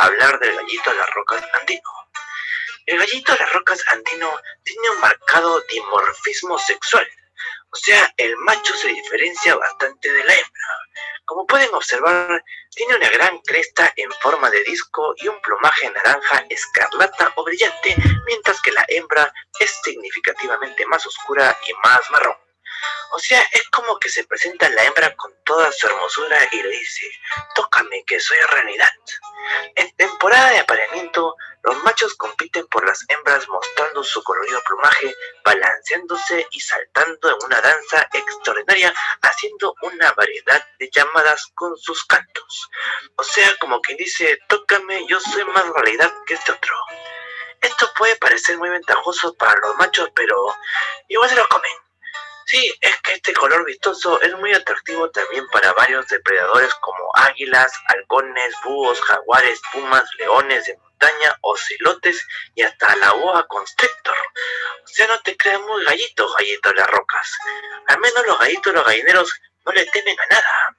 hablar del gallito de las rocas andino. El gallito de las rocas andino tiene un marcado dimorfismo sexual, o sea, el macho se diferencia bastante de la hembra. Como pueden observar, tiene una gran cresta en forma de disco y un plumaje naranja escarlata o brillante, mientras que la hembra es significativamente más oscura y más marrón. O sea, es como que se presenta la hembra con toda su hermosura y le dice: tócame que soy realidad. En temporada de apareamiento, los machos compiten por las hembras mostrando su colorido plumaje, balanceándose y saltando en una danza extraordinaria, haciendo una variedad de llamadas con sus cantos. O sea, como quien dice: tócame, yo soy más realidad que este otro. Esto puede parecer muy ventajoso para los machos, pero igual se lo comen. Sí, es que este color vistoso es muy atractivo también para varios depredadores como águilas, halcones, búhos, jaguares, pumas, leones de montaña, ocelotes y hasta la boa constrictor. O sea, no te creas muy gallito, gallito de las rocas. Al menos los gallitos, los gallineros, no le temen a nada.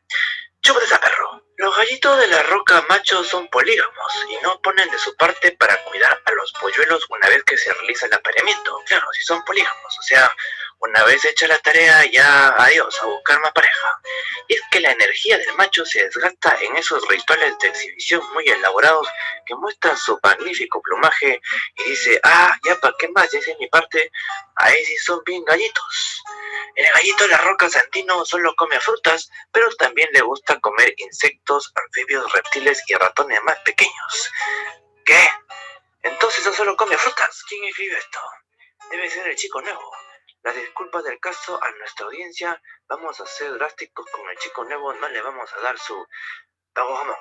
Chúpate a perro. Los gallitos de la roca machos son polígamos y no ponen de su parte para cuidar a los polluelos una vez que se realiza el apareamiento. Claro, si son polígamos, o sea, una vez hecha la tarea, ya adiós, a buscar más pareja. Y es que la energía del macho se desgasta en esos rituales de exhibición muy elaborados que muestran su magnífico plumaje y dice: ah, ya para qué más, ya hice mi parte, ahí sí son bien gallitos. El gallito de las rocas andino solo come frutas, pero también le gusta comer insectos, anfibios, reptiles y ratones más pequeños. ¿Qué? Entonces no solo come frutas. ¿Quién escribió esto? Debe ser el chico nuevo. Las disculpas del caso a nuestra audiencia. Vamos a ser drásticos con el chico nuevo, no le vamos a dar su jamón.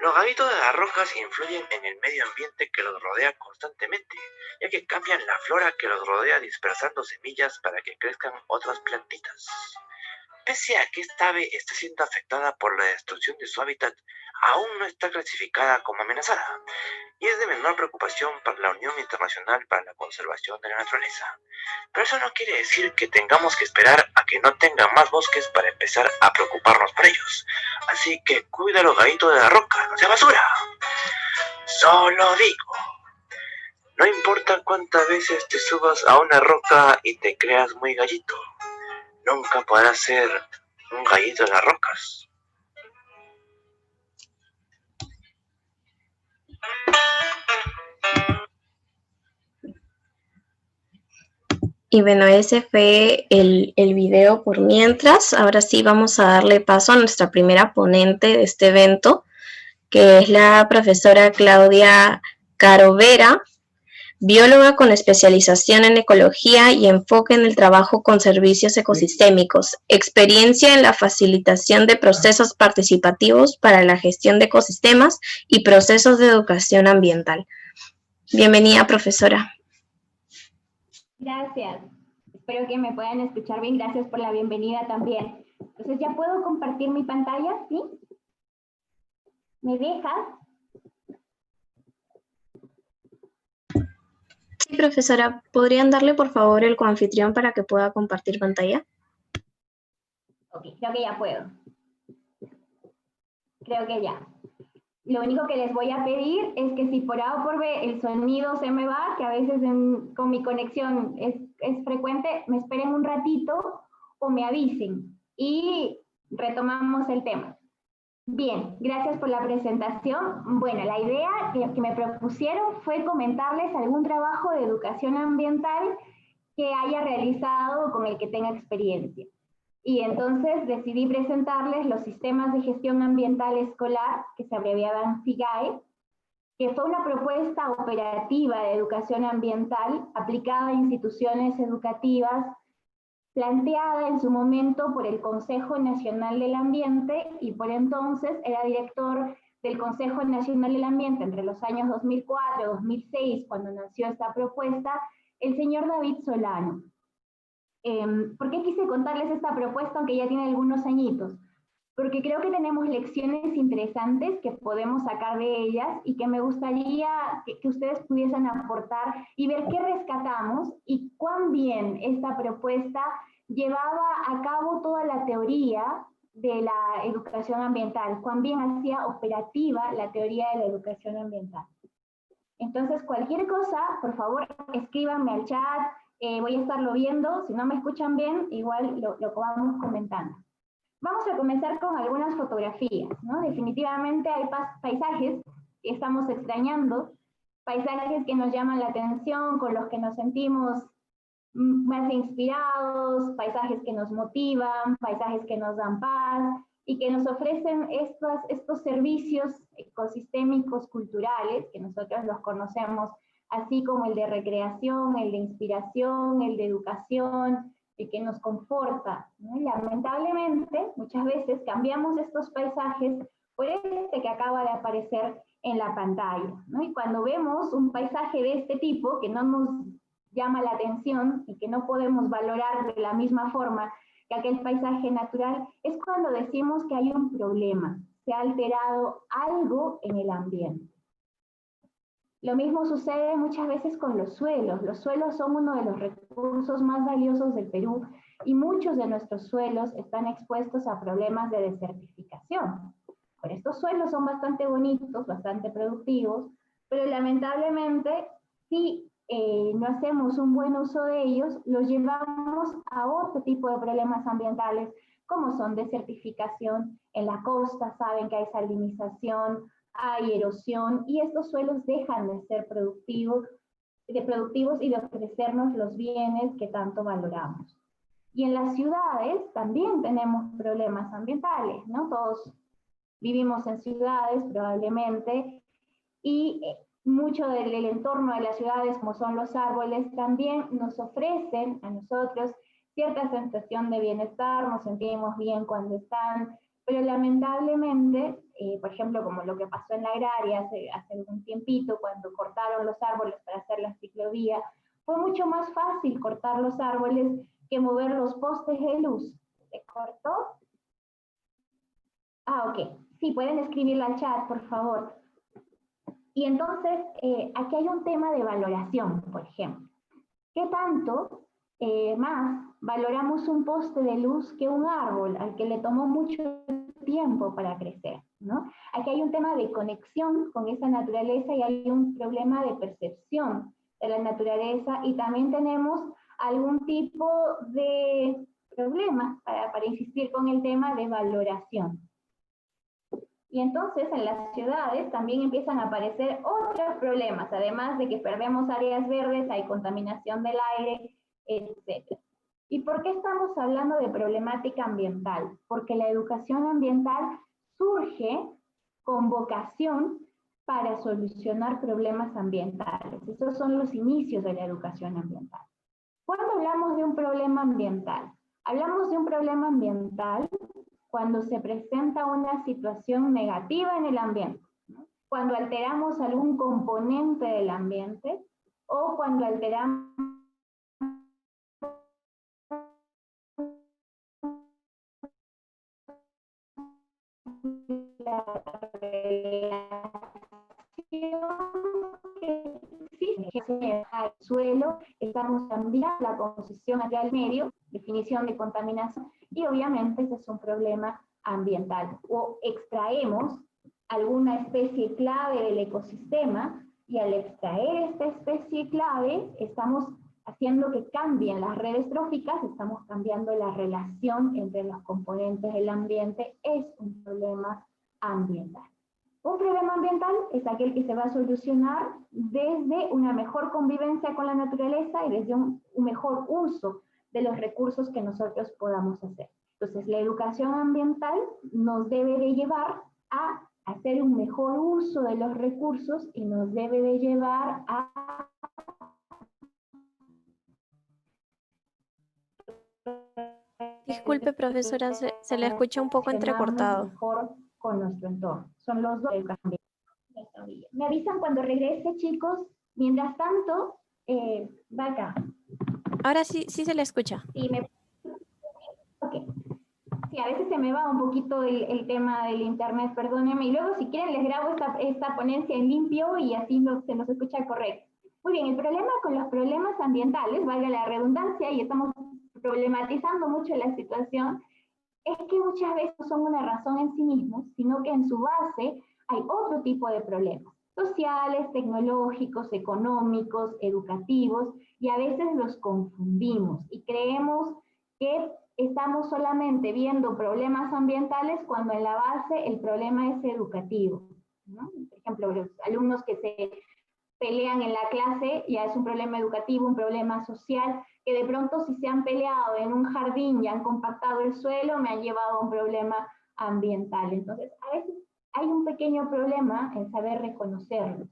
Los gallitos de las rocas influyen en el medio ambiente que los rodea constantemente, ya que cambian la flora que los rodea dispersando semillas para que crezcan otras plantitas. Pese a que esta ave está siendo afectada por la destrucción de su hábitat, aún no está clasificada como amenazada y es de menor preocupación para la Unión Internacional para la Conservación de la Naturaleza. Pero eso no quiere decir que tengamos que esperar a que no tengan más bosques para empezar a preocuparnos por ellos. Así que cuida a los gallitos de la roca, no sea basura. Solo digo, no importa cuántas veces te subas a una roca y te creas muy gallito, nunca podrás ser un gallito de las rocas. Y bueno, ese fue el video por mientras. Ahora sí vamos a darle paso a nuestra primera ponente de este evento, que es la profesora Claudia Carovera, bióloga con especialización en ecología y enfoque en el trabajo con servicios ecosistémicos, experiencia en la facilitación de procesos participativos para la gestión de ecosistemas y procesos de educación ambiental. Bienvenida, profesora. Gracias. Espero que me puedan escuchar bien. Gracias por la bienvenida también. Entonces, ¿ya puedo compartir mi pantalla? ¿Sí? ¿Me dejas? Sí, profesora. ¿Podrían darle, por favor, el coanfitrión para que pueda compartir pantalla? Ok, creo que ya puedo. Creo que ya. Lo único que les voy a pedir es que si por A o por B el sonido se me va, que a veces con mi conexión es frecuente, me esperen un ratito o me avisen y retomamos el tema. Bien, gracias por la presentación. Bueno, la idea que me propusieron fue comentarles algún trabajo de educación ambiental que haya realizado con el que tenga experiencia. Y entonces decidí presentarles los sistemas de gestión ambiental escolar, que se abreviaban SIGAE, que fue una propuesta operativa de educación ambiental aplicada a instituciones educativas, planteada en su momento por el Consejo Nacional del Ambiente, y por entonces era director del Consejo Nacional del Ambiente entre los años 2004 y 2006, cuando nació esta propuesta, el señor David Solano. ¿Por qué quise contarles esta propuesta, aunque ya tiene algunos añitos? Porque creo que tenemos lecciones interesantes que podemos sacar de ellas y que me gustaría que ustedes pudiesen aportar y ver qué rescatamos y cuán bien esta propuesta llevaba a cabo toda la teoría de la educación ambiental, cuán bien hacía operativa la teoría de la educación ambiental. Entonces, cualquier cosa, por favor, escríbanme al chat, voy a estarlo viendo, si no me escuchan bien, igual lo vamos comentando. Vamos a comenzar con algunas fotografías, ¿no? Definitivamente hay paisajes que estamos extrañando, paisajes que nos llaman la atención, con los que nos sentimos más inspirados, paisajes que nos motivan, paisajes que nos dan paz y que nos ofrecen estos servicios ecosistémicos culturales, que nosotros los conocemos así como el de recreación, el de inspiración, el de educación, el que nos conforta, ¿no? Y lamentablemente, muchas veces cambiamos estos paisajes por este que acaba de aparecer en la pantalla, ¿no? Y cuando vemos un paisaje de este tipo, que no nos llama la atención y que no podemos valorar de la misma forma que aquel paisaje natural, es cuando decimos que hay un problema, se ha alterado algo en el ambiente. Lo mismo sucede muchas veces con los suelos. Los suelos son uno de los recursos más valiosos del Perú y muchos de nuestros suelos están expuestos a problemas de desertificación. Pero estos suelos son bastante bonitos, bastante productivos, pero lamentablemente si no hacemos un buen uso de ellos, los llevamos a otro tipo de problemas ambientales, como son desertificación en la costa, saben que hay salinización, hay erosión, y estos suelos dejan de ser productivos y de ofrecernos los bienes que tanto valoramos. Y en las ciudades también tenemos problemas ambientales, ¿no? Todos vivimos en ciudades probablemente, y mucho del entorno de las ciudades, como son los árboles, también nos ofrecen a nosotros cierta sensación de bienestar, nos sentimos bien cuando están, pero lamentablemente, por ejemplo, como lo que pasó en la agraria hace algún tiempito, cuando cortaron los árboles para hacer la ciclovía, fue mucho más fácil cortar los árboles que mover los postes de luz. ¿Se cortó? Ah, ok. Sí, pueden escribirlo al chat, por favor. Y entonces, aquí hay un tema de valoración, por ejemplo. ¿Qué tanto más valoramos un poste de luz que un árbol al que le tomó mucho tiempo para crecer, ¿no? Aquí hay un tema de conexión con esa naturaleza y hay un problema de percepción de la naturaleza, y también tenemos algún tipo de problema, para insistir con el tema de valoración. Y entonces en las ciudades también empiezan a aparecer otros problemas, además de que perdemos áreas verdes, hay contaminación del aire, etc. ¿Y por qué estamos hablando de problemática ambiental? Porque la educación ambiental surge con vocación para solucionar problemas ambientales. Esos son los inicios de la educación ambiental. ¿Cuándo hablamos de un problema ambiental? Hablamos de un problema ambiental cuando se presenta una situación negativa en el ambiente, ¿no? Cuando alteramos algún componente del ambiente o cuando alteramos la relación que existe al suelo, estamos cambiando la composición hacia el medio, definición de contaminación, y obviamente ese es un problema ambiental. O extraemos alguna especie clave del ecosistema, y al extraer esta especie clave estamos haciendo que cambien las redes tróficas, estamos cambiando la relación entre los componentes del ambiente, es un problema ambiental. Un problema ambiental es aquel que se va a solucionar desde una mejor convivencia con la naturaleza y desde un mejor uso de los recursos que nosotros podamos hacer. Entonces, la educación ambiental nos debe de llevar a hacer un mejor uso de los recursos y nos debe de llevar a Disculpe, profesora, se le escucha un poco entrecortado. Mejor con nuestro entorno. Son los dos. Me avisan cuando regrese, chicos. Mientras tanto, va acá. Ahora sí se le escucha. Sí, okay. Sí, a veces se me va un poquito el tema del internet, perdónenme. Y luego, si quieren, les grabo esta ponencia en limpio y así se nos escucha correcto. Muy bien, el problema con los problemas ambientales, valga la redundancia, y estamos problematizando mucho la situación, es que muchas veces no son una razón en sí mismos, sino que en su base hay otro tipo de problemas, sociales, tecnológicos, económicos, educativos, y a veces los confundimos y creemos que estamos solamente viendo problemas ambientales cuando en la base el problema es educativo, ¿no? Por ejemplo, los alumnos que se pelean en la clase ya es un problema educativo, un problema social, que de pronto si se han peleado en un jardín y han compactado el suelo, me han llevado a un problema ambiental. Entonces, a veces hay un pequeño problema en saber reconocerlos.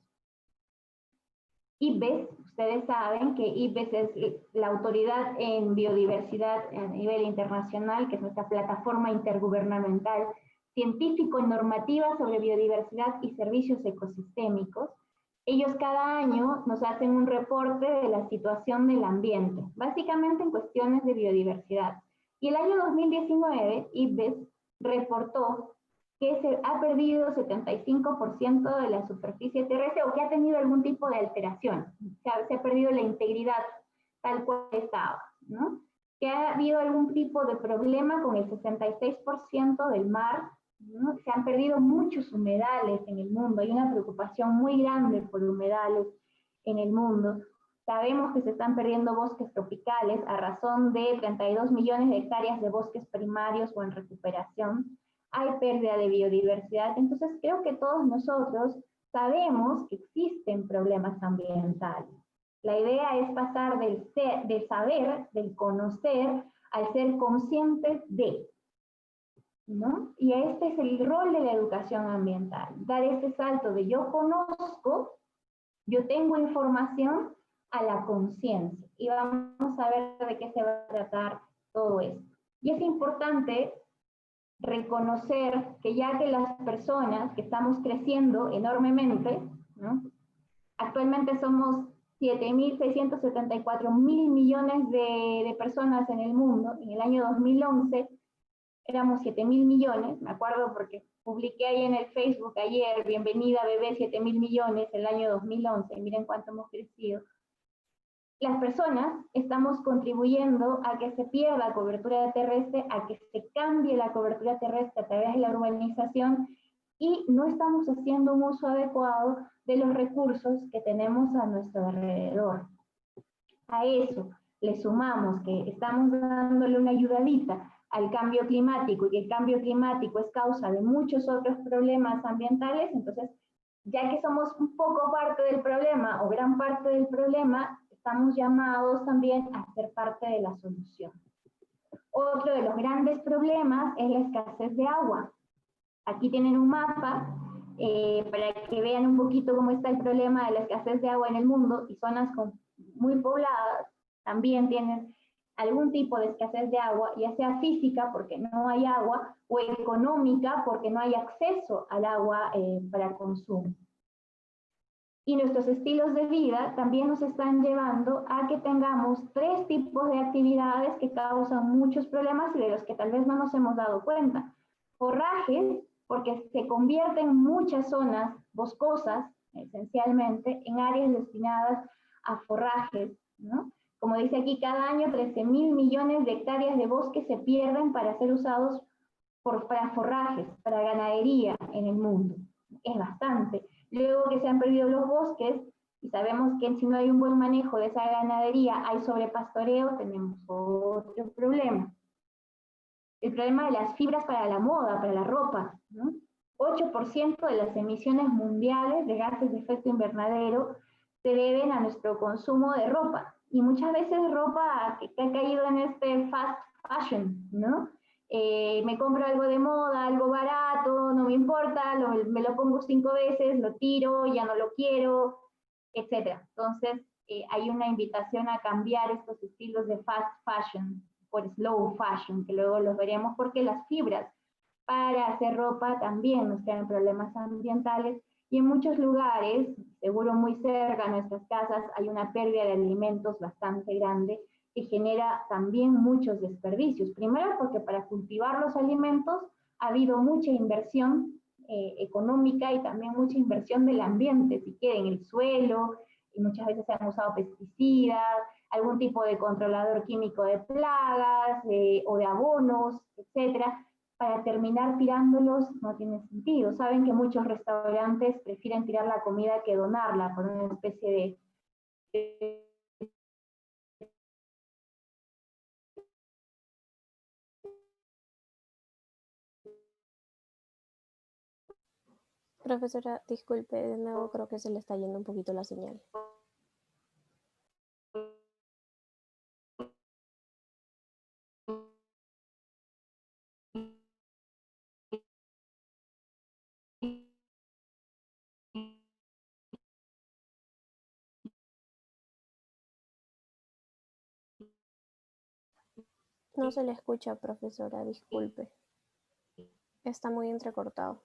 IPBES, ustedes saben que IPBES es la autoridad en biodiversidad a nivel internacional, que es nuestra plataforma intergubernamental científico y normativa sobre biodiversidad y servicios ecosistémicos. Ellos cada año nos hacen un reporte de la situación del ambiente, básicamente en cuestiones de biodiversidad. Y el año 2019, IPBES reportó que se ha perdido 75% de la superficie terrestre o que ha tenido algún tipo de alteración. Se ha perdido la integridad tal cual estaba, ¿no? Que ha habido algún tipo de problema con el 66% del mar, ¿no? Se han perdido muchos humedales en el mundo, hay una preocupación muy grande por humedales en el mundo. Sabemos que se están perdiendo bosques tropicales a razón de 32 millones de hectáreas de bosques primarios o en recuperación. Hay pérdida de biodiversidad, entonces creo que todos nosotros sabemos que existen problemas ambientales. La idea es pasar del saber, del conocer, al ser conscientes de, ¿no? Y este es el rol de la educación ambiental, dar ese salto de yo conozco, yo tengo información, a la conciencia. Y vamos a ver de qué se va a tratar todo esto. Y es importante reconocer que ya que las personas que estamos creciendo enormemente, ¿no? Actualmente somos 7.674 mil millones de personas en el mundo. En el año 2011 éramos 7.000 millones, me acuerdo porque publiqué ahí en el Facebook ayer, bienvenida bebé, 7.000 millones, el año 2011, y miren cuánto hemos crecido. Las personas estamos contribuyendo a que se pierda cobertura terrestre, a que se cambie la cobertura terrestre a través de la urbanización, y no estamos haciendo un uso adecuado de los recursos que tenemos a nuestro alrededor. A eso le sumamos que estamos dándole una ayudadita al cambio climático y que el cambio climático es causa de muchos otros problemas ambientales, entonces ya que somos un poco parte del problema o gran parte del problema, estamos llamados también a ser parte de la solución. Otro de los grandes problemas es la escasez de agua. Aquí tienen un mapa para que vean un poquito cómo está el problema de la escasez de agua en el mundo, y zonas muy pobladas también tienen algún tipo de escasez de agua, ya sea física porque no hay agua, o económica porque no hay acceso al agua para consumo. Y nuestros estilos de vida también nos están llevando a que tengamos 3 tipos de actividades que causan muchos problemas y de los que tal vez no nos hemos dado cuenta. Forrajes, porque se convierten muchas zonas boscosas, esencialmente, en áreas destinadas a forrajes, ¿no? Como dice aquí, cada año 13.000 millones de hectáreas de bosque se pierden para ser usados para forrajes, para ganadería en el mundo. Es bastante. Luego que se han perdido los bosques, y sabemos que si no hay un buen manejo de esa ganadería, hay sobrepastoreo, tenemos otro problema. El problema de las fibras para la moda, para la ropa, ¿no? 8% de las emisiones mundiales de gases de efecto invernadero se deben a nuestro consumo de ropa. Y muchas veces ropa que ha caído en este fast fashion, ¿no? Me compro algo de moda, algo barato, no me importa, me lo pongo 5 veces, lo tiro, ya no lo quiero, etc. Entonces, hay una invitación a cambiar estos estilos de fast fashion por slow fashion, que luego los veremos, porque las fibras para hacer ropa también nos crean problemas ambientales, y en muchos lugares, seguro muy cerca de nuestras casas, hay una pérdida de alimentos bastante grande, que genera también muchos desperdicios. Primero porque para cultivar los alimentos ha habido mucha inversión económica y también mucha inversión del ambiente, si quieren, en el suelo, y muchas veces se han usado pesticidas, algún tipo de controlador químico de plagas o de abonos, etcétera, para terminar tirándolos no tiene sentido. Saben que muchos restaurantes prefieren tirar la comida que donarla por una especie de Profesora, disculpe, de nuevo creo que se le está yendo un poquito la señal. No se le escucha, profesora, disculpe. Está muy entrecortado.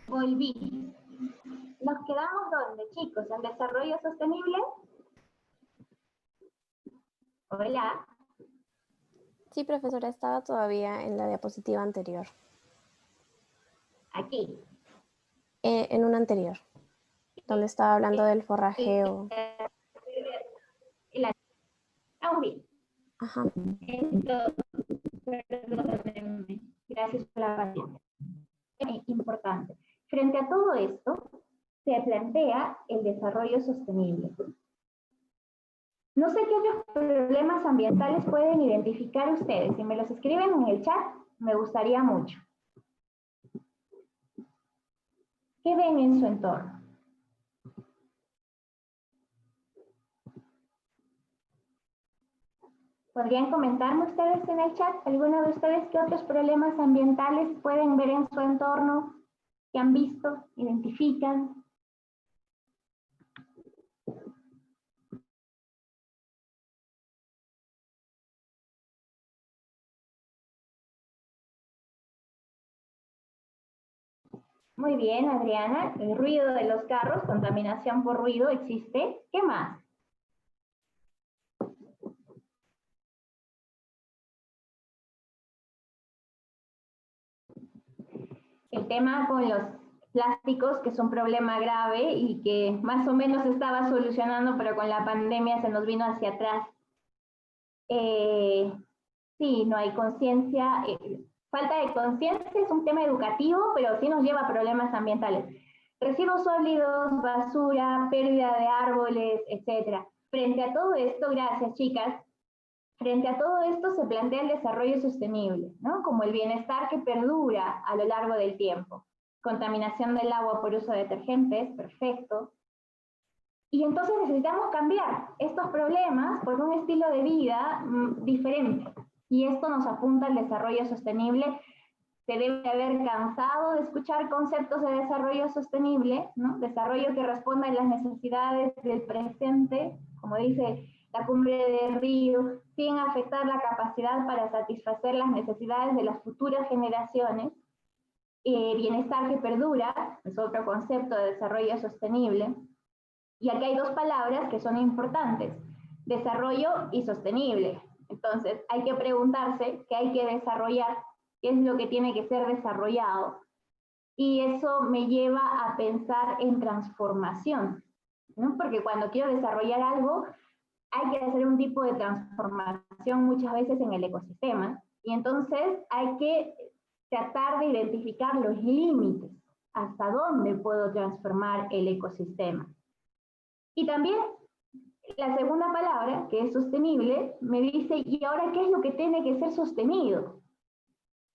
Volví. Nos quedamos donde, chicos, en desarrollo sostenible. Hola. Sí, profesora, estaba todavía en la diapositiva anterior. Aquí. En una anterior, donde estaba hablando del forrajeo. Estamos bien. Ajá. Perdónenme. Gracias por la paciencia. Importante. Frente a todo esto, se plantea el desarrollo sostenible. No sé qué otros problemas ambientales pueden identificar ustedes. Si me los escriben en el chat, me gustaría mucho. ¿Qué ven en su entorno? ¿Podrían comentarme ustedes en el chat, alguno de ustedes, qué otros problemas ambientales pueden ver en su entorno, que han visto, identifican? Muy bien, Adriana. El ruido de los carros, contaminación por ruido, existe. ¿Qué más? El tema con los plásticos, que es un problema grave y que más o menos se estaba solucionando, pero con la pandemia se nos vino hacia atrás. Sí, no hay conciencia. Falta de conciencia es un tema educativo, pero sí nos lleva a problemas ambientales. Residuos sólidos, basura, pérdida de árboles, etc. Frente a todo esto, gracias chicas, frente a todo esto se plantea el desarrollo sostenible, ¿no? Como el bienestar que perdura a lo largo del tiempo. Contaminación del agua por uso de detergentes, perfecto. Y entonces necesitamos cambiar estos problemas por un estilo de vida diferente. Y esto nos apunta al desarrollo sostenible. Se debe haber cansado de escuchar conceptos de desarrollo sostenible, ¿no? Desarrollo que responda a las necesidades del presente, como dice la Cumbre de Río, sin afectar la capacidad para satisfacer las necesidades de las futuras generaciones. Bienestar que perdura, es otro concepto de desarrollo sostenible. Y aquí hay dos palabras que son importantes, desarrollo y sostenible. Entonces, hay que preguntarse qué hay que desarrollar, qué es lo que tiene que ser desarrollado. Y eso me lleva a pensar en transformación, ¿no? Porque cuando quiero desarrollar algo, hay que hacer un tipo de transformación muchas veces en el ecosistema. Y entonces hay que tratar de identificar los límites, hasta dónde puedo transformar el ecosistema. Y también la segunda palabra, que es sostenible, me dice, ¿y ahora qué es lo que tiene que ser sostenido?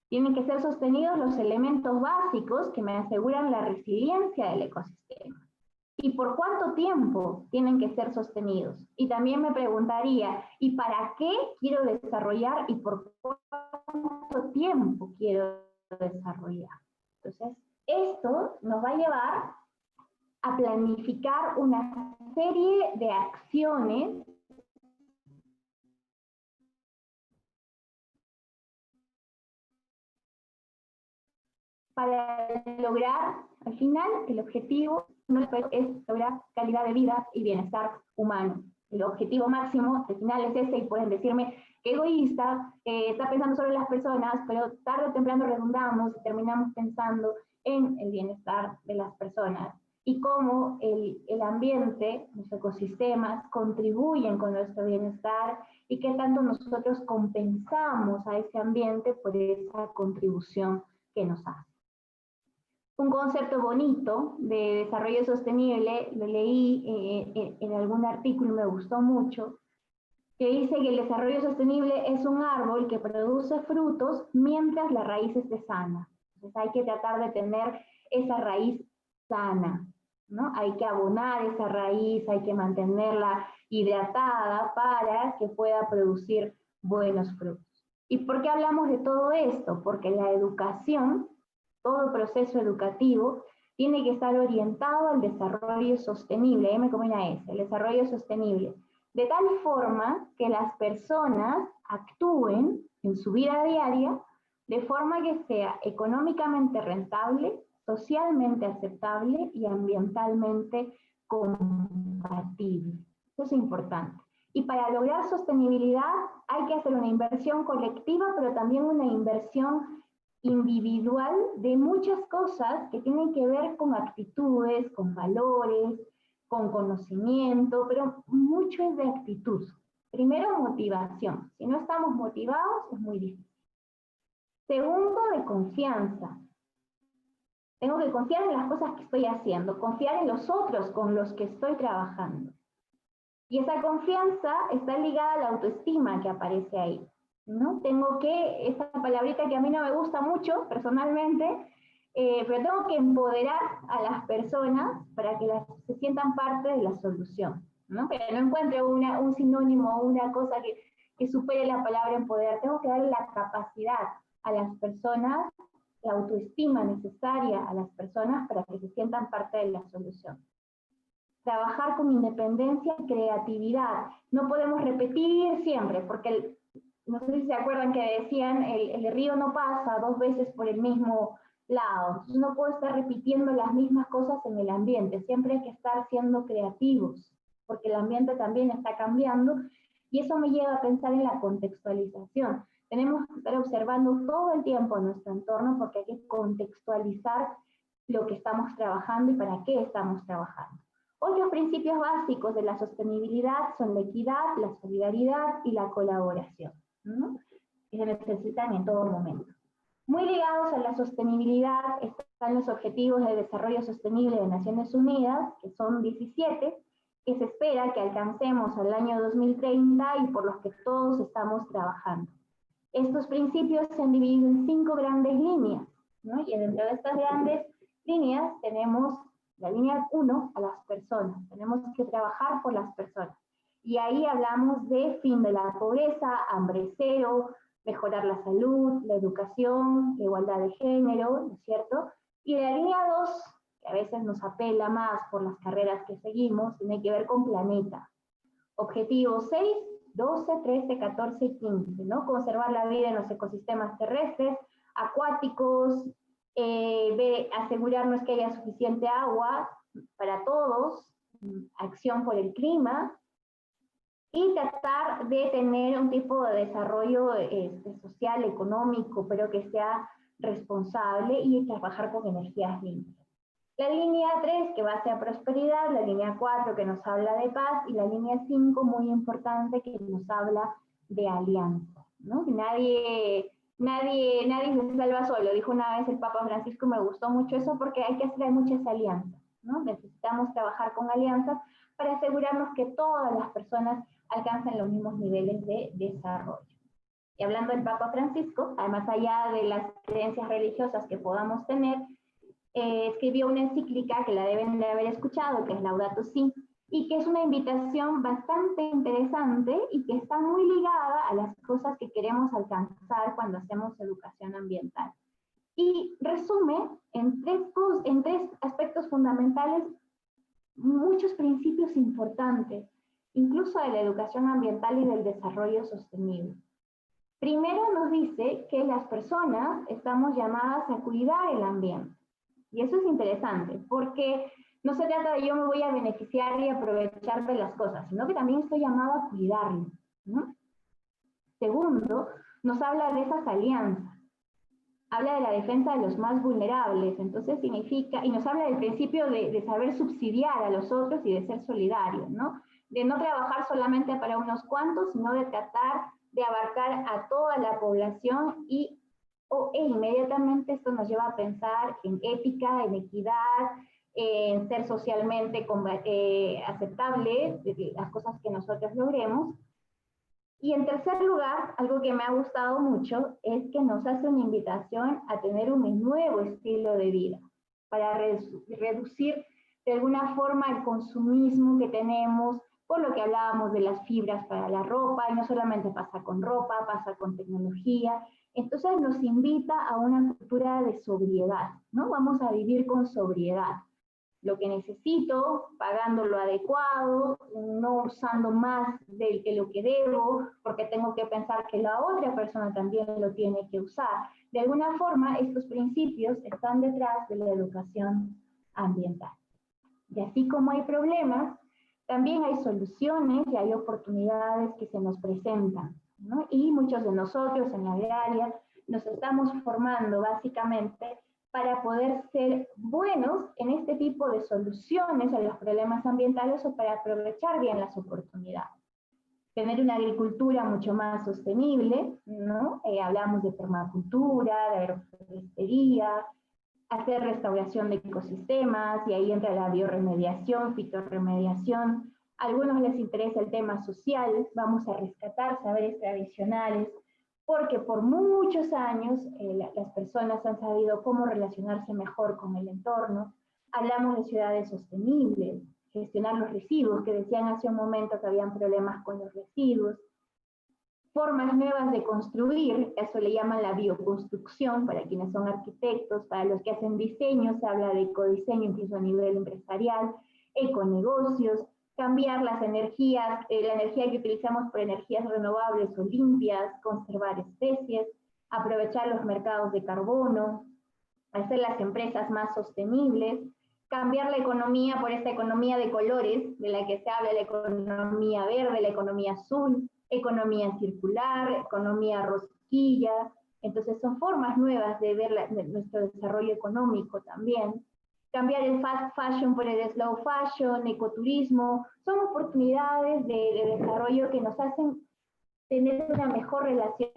Tienen que ser sostenidos los elementos básicos que me aseguran la resiliencia del ecosistema. ¿Y por cuánto tiempo tienen que ser sostenidos? Y también me preguntaría, ¿y para qué quiero desarrollar y por cuánto tiempo quiero desarrollar? Entonces, esto nos va a llevar a planificar una serie de acciones para lograr, al final, el objetivo no es lograr calidad de vida y bienestar humano. El objetivo máximo, al final, es ese, y pueden decirme que egoísta, está pensando solo en las personas, pero tarde o temprano redundamos y terminamos pensando en el bienestar de las personas y cómo el ambiente, los ecosistemas contribuyen con nuestro bienestar y qué tanto nosotros compensamos a ese ambiente por esa contribución que nos hace. Un concepto bonito de desarrollo sostenible, lo leí en algún artículo y me gustó mucho, que dice que el desarrollo sostenible es un árbol que produce frutos mientras la raíz esté sana. Entonces hay que tratar de tener esa raíz sana, ¿no? Hay que abonar esa raíz, hay que mantenerla hidratada para que pueda producir buenos frutos. ¿Y por qué hablamos de todo esto? Porque la educación, todo proceso educativo, tiene que estar orientado al desarrollo sostenible, M como una S, el desarrollo sostenible, de tal forma que las personas actúen en su vida diaria de forma que sea económicamente rentable, socialmente aceptable y ambientalmente compatible. Eso es importante. Y para lograr sostenibilidad hay que hacer una inversión colectiva, pero también una inversión individual de muchas cosas que tienen que ver con actitudes, con valores, con conocimiento, pero mucho es de actitud. Primero, motivación. Si no estamos motivados, es muy difícil. Segundo, de confianza. Tengo que confiar en las cosas que estoy haciendo, confiar en los otros con los que estoy trabajando. Y esa confianza está ligada a la autoestima que aparece ahí, ¿no? Tengo que, esta palabrita que a mí no me gusta mucho personalmente, pero tengo que empoderar a las personas para que se sientan parte de la solución, ¿no? Que no encuentre un sinónimo o una cosa que supere la palabra empoderar. Tengo que darle la capacidad a las personas, la autoestima necesaria a las personas para que se sientan parte de la solución. Trabajar con independencia y creatividad. No podemos repetir siempre, porque no sé si se acuerdan que decían, el río no pasa dos veces por el mismo lado. Entonces no puedo estar repitiendo las mismas cosas en el ambiente. Siempre hay que estar siendo creativos, porque el ambiente también está cambiando, y eso me lleva a pensar en la contextualización. Tenemos que estar observando todo el tiempo nuestro entorno, porque hay que contextualizar lo que estamos trabajando y para qué estamos trabajando. Otros principios básicos de la sostenibilidad son la equidad, la solidaridad y la colaboración, ¿no? Que se necesitan en todo momento. Muy ligados a la sostenibilidad están los Objetivos de Desarrollo Sostenible de Naciones Unidas, que son 17, que se espera que alcancemos al año 2030 y por los que todos estamos trabajando. Estos principios se han dividido en 5 grandes líneas, ¿no? Y dentro de estas grandes líneas tenemos la línea 1, a las personas. Tenemos que trabajar por las personas. Y ahí hablamos de fin de la pobreza, hambre cero, mejorar la salud, la educación, la igualdad de género, ¿no es cierto? Y la línea 2, que a veces nos apela más por las carreras que seguimos, tiene que ver con planeta. Objetivos 6, 12, 13, 14 y 15, ¿no? Conservar la vida en los ecosistemas terrestres, acuáticos, asegurarnos que haya suficiente agua para todos, acción por el clima, y tratar de tener un tipo de desarrollo social, económico, pero que sea responsable, y trabajar con energías limpias. La línea 3, que va hacia prosperidad, la línea 4, que nos habla de paz, y la línea 5, muy importante, que nos habla de alianza, ¿no? Nadie se salva solo, dijo una vez el Papa Francisco, me gustó mucho eso, porque hay que hacer muchas alianzas, ¿no? Necesitamos trabajar con alianzas para asegurarnos que todas las personas alcancen los mismos niveles de desarrollo. Y hablando del Papa Francisco, además allá de las creencias religiosas que podamos tener, escribió una encíclica que la deben de haber escuchado, que es Laudato Si, y que es una invitación bastante interesante y que está muy ligada a las cosas que queremos alcanzar cuando hacemos educación ambiental. Y resume en tres aspectos fundamentales muchos principios importantes, incluso de la educación ambiental y del desarrollo sostenible. Primero nos dice que las personas estamos llamadas a cuidar el ambiente. Y eso es interesante, porque no se trata de yo me voy a beneficiar y aprovechar de las cosas, sino que también estoy llamada a cuidarlo, ¿no? Segundo, nos habla de esas alianzas. Habla de la defensa de los más vulnerables, entonces significa, y nos habla del principio de saber subsidiar a los otros y de ser solidarios, ¿no? De no trabajar solamente para unos cuantos, sino de tratar de abarcar a toda la población e inmediatamente esto nos lleva a pensar en ética, en equidad, en ser socialmente aceptable, las cosas que nosotros logremos. Y en tercer lugar, algo que me ha gustado mucho es que nos hace una invitación a tener un nuevo estilo de vida para reducir de alguna forma el consumismo que tenemos, por lo que hablábamos de las fibras para la ropa, y no solamente pasa con ropa, pasa con tecnología. Entonces nos invita a una cultura de sobriedad, ¿no? Vamos a vivir con sobriedad. Lo que necesito, pagando lo adecuado, no usando más de lo que debo, porque tengo que pensar que la otra persona también lo tiene que usar. De alguna forma, estos principios están detrás de la educación ambiental. Y así como hay problemas, también hay soluciones y hay oportunidades que se nos presentan, ¿no? Y muchos de nosotros en la agraria nos estamos formando básicamente para poder ser buenos en este tipo de soluciones a los problemas ambientales o para aprovechar bien las oportunidades. Tener una agricultura mucho más sostenible, ¿no? Hablamos de permacultura, de agroforestería, hacer restauración de ecosistemas, y ahí entra la biorremediación, fitorremediación. A algunos les interesa el tema social, vamos a rescatar saberes tradicionales, porque por muchos años las personas han sabido cómo relacionarse mejor con el entorno. Hablamos de ciudades sostenibles, gestionar los residuos, que decían hace un momento que habían problemas con los residuos. Formas nuevas de construir, eso le llaman la bioconstrucción para quienes son arquitectos, para los que hacen diseño, se habla de ecodiseño incluso a nivel empresarial, econegocios, cambiar las energías, la energía que utilizamos por energías renovables o limpias, conservar especies, aprovechar los mercados de carbono, hacer las empresas más sostenibles, cambiar la economía por esta economía de colores, de la que se habla, la economía verde, la economía azul, economía circular, economía rosquilla. Entonces son formas nuevas de ver nuestro desarrollo económico también. Cambiar el fast fashion por el slow fashion, ecoturismo, son oportunidades de desarrollo que nos hacen tener una mejor relación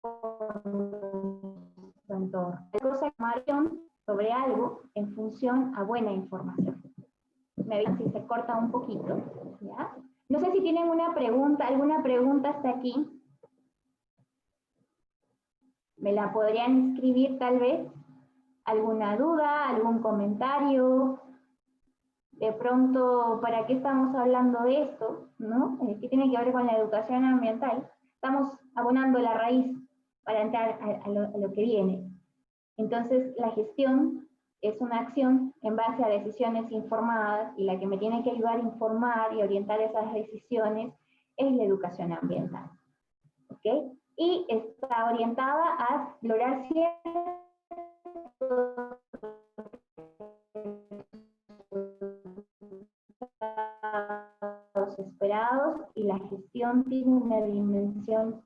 con su entorno. Información sobre algo en función a buena información. Me ven si se corta un poquito, ¿ya? No sé si tienen una pregunta, alguna pregunta hasta aquí. ¿Me la podrían escribir tal vez? ¿Alguna duda, algún comentario? De pronto, ¿para qué estamos hablando de esto? ¿No? ¿Qué tiene que ver con la educación ambiental? Estamos abonando la raíz para entrar a lo que viene. Entonces, la gestión es una acción en base a decisiones informadas, y la que me tiene que ayudar a informar y orientar esas decisiones es la educación ambiental. ¿Ok? Y está orientada a lograr ciertos esperados, y la gestión tiene una dimensión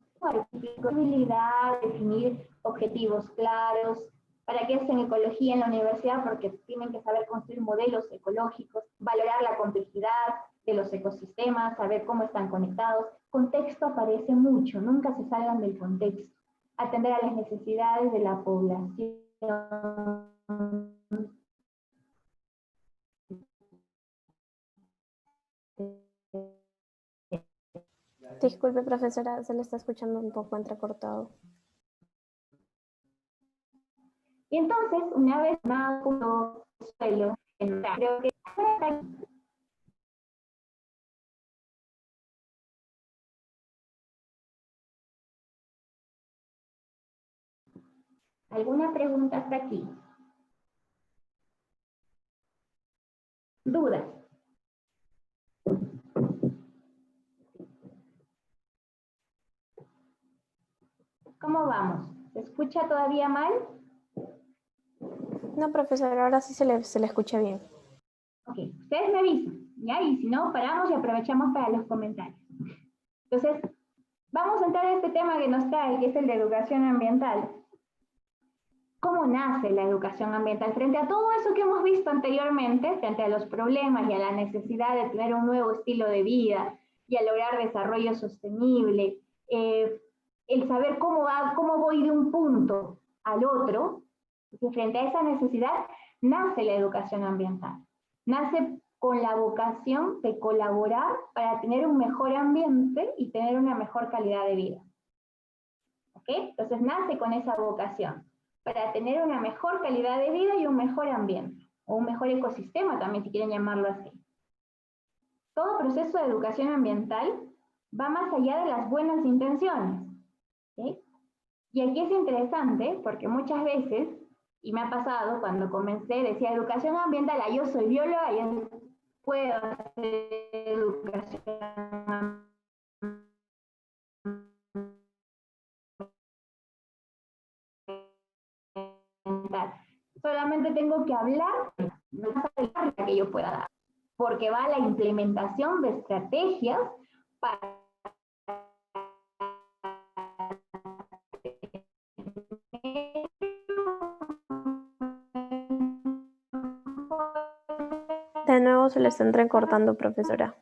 de posibilidad, definir objetivos claros. ¿Para qué hacen ecología en la universidad? Porque tienen que saber construir modelos ecológicos, valorar la complejidad de los ecosistemas, saber cómo están conectados. Contexto aparece mucho, nunca se salgan del contexto. Atender a las necesidades de la población. Disculpe, profesora, se le está escuchando un poco entrecortado. Y entonces, una vez más, suelo, creo que ¿alguna pregunta hasta aquí? ¿Dudas? ¿Cómo vamos? ¿Se escucha todavía mal? No, profesor, ahora sí se le escucha bien. Ok, ustedes me avisan, ¿ya? Y si no, paramos y aprovechamos para los comentarios. Entonces, vamos a entrar a este tema que nos trae, que es el de educación ambiental. ¿Cómo nace la educación ambiental? Frente a todo eso que hemos visto anteriormente, frente a los problemas y a la necesidad de tener un nuevo estilo de vida y a lograr desarrollo sostenible, el saber cómo voy de un punto al otro, frente a esa necesidad, nace la educación ambiental. Nace con la vocación de colaborar para tener un mejor ambiente y tener una mejor calidad de vida. ¿Ok? Entonces nace con esa vocación, para tener una mejor calidad de vida y un mejor ambiente, o un mejor ecosistema también, si quieren llamarlo así. Todo proceso de educación ambiental va más allá de las buenas intenciones. ¿Sí? Y aquí es interesante, porque muchas veces, y me ha pasado cuando comencé, decía educación ambiental, yo soy bióloga, yo puedo hacer educación ambiental. Solamente tengo que hablar, no es la que yo pueda dar, porque va a la implementación de estrategias para De nuevo se le está entrecortando, profesora.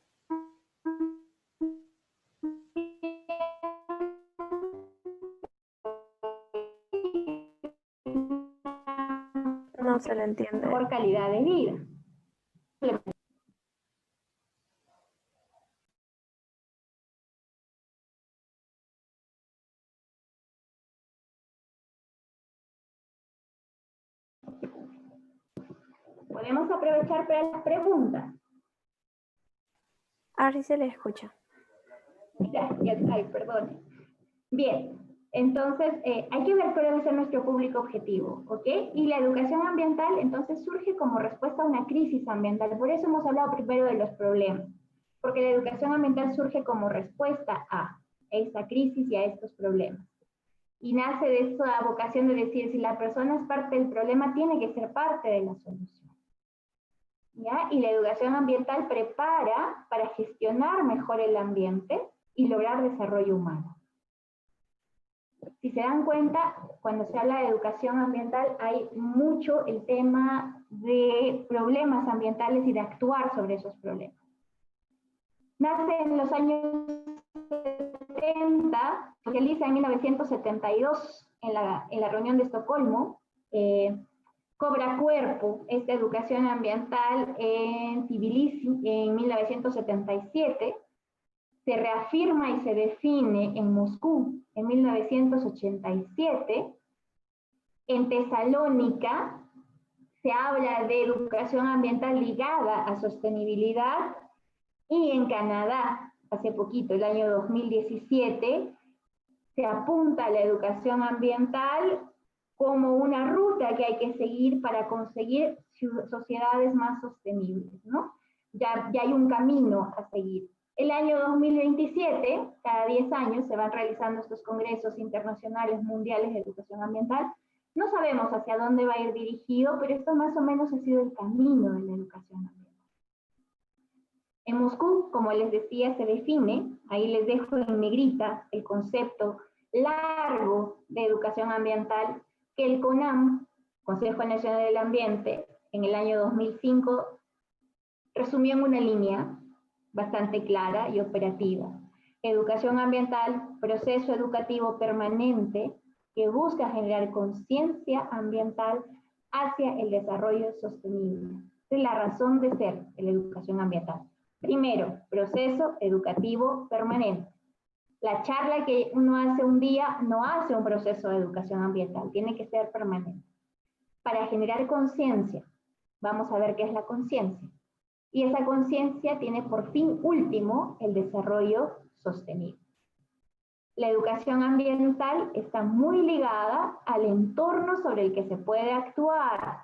No se le entiende. mejor calidad de vida. Podemos aprovechar para las preguntas. Ahora sí se le escucha. Ay, perdón. Bien, entonces hay que ver cuál debe ser nuestro público objetivo, ¿ok? Y la educación ambiental entonces surge como respuesta a una crisis ambiental. Por eso hemos hablado primero de los problemas, porque la educación ambiental surge como respuesta a esta crisis y a estos problemas. Y nace de esa vocación de decir, si la persona es parte del problema, tiene que ser parte de la solución. ¿Ya? Y la educación ambiental prepara para gestionar mejor el ambiente y lograr desarrollo humano. Si se dan cuenta, cuando se habla de educación ambiental hay mucho el tema de problemas ambientales y de actuar sobre esos problemas. Nace en los años 70, se realiza en 1972 en la reunión de Estocolmo, cobra cuerpo esta educación ambiental en Tbilisi en 1977, se reafirma y se define en Moscú en 1987, en Tesalónica se habla de educación ambiental ligada a sostenibilidad, y en Canadá, hace poquito, el año 2017, se apunta a la educación ambiental como una ruta que hay que seguir para conseguir sociedades más sostenibles, ¿no? Ya hay un camino a seguir. El año 2027, cada 10 años, se van realizando estos congresos internacionales mundiales de educación ambiental. No sabemos hacia dónde va a ir dirigido, pero esto más o menos ha sido el camino de la educación ambiental. En Moscú, como les decía, se define, ahí les dejo en negrita el concepto largo de educación ambiental que el CONAM, Consejo Nacional del Ambiente, en el año 2005, resumió en una línea bastante clara y operativa. Educación ambiental, proceso educativo permanente que busca generar conciencia ambiental hacia el desarrollo sostenible. Esa es la razón de ser de la educación ambiental. Primero, proceso educativo permanente. La charla que uno hace un día no hace un proceso de educación ambiental, tiene que ser permanente. Para generar conciencia, vamos a ver qué es la conciencia. Y esa conciencia tiene por fin último el desarrollo sostenible. La educación ambiental está muy ligada al entorno sobre el que se puede actuar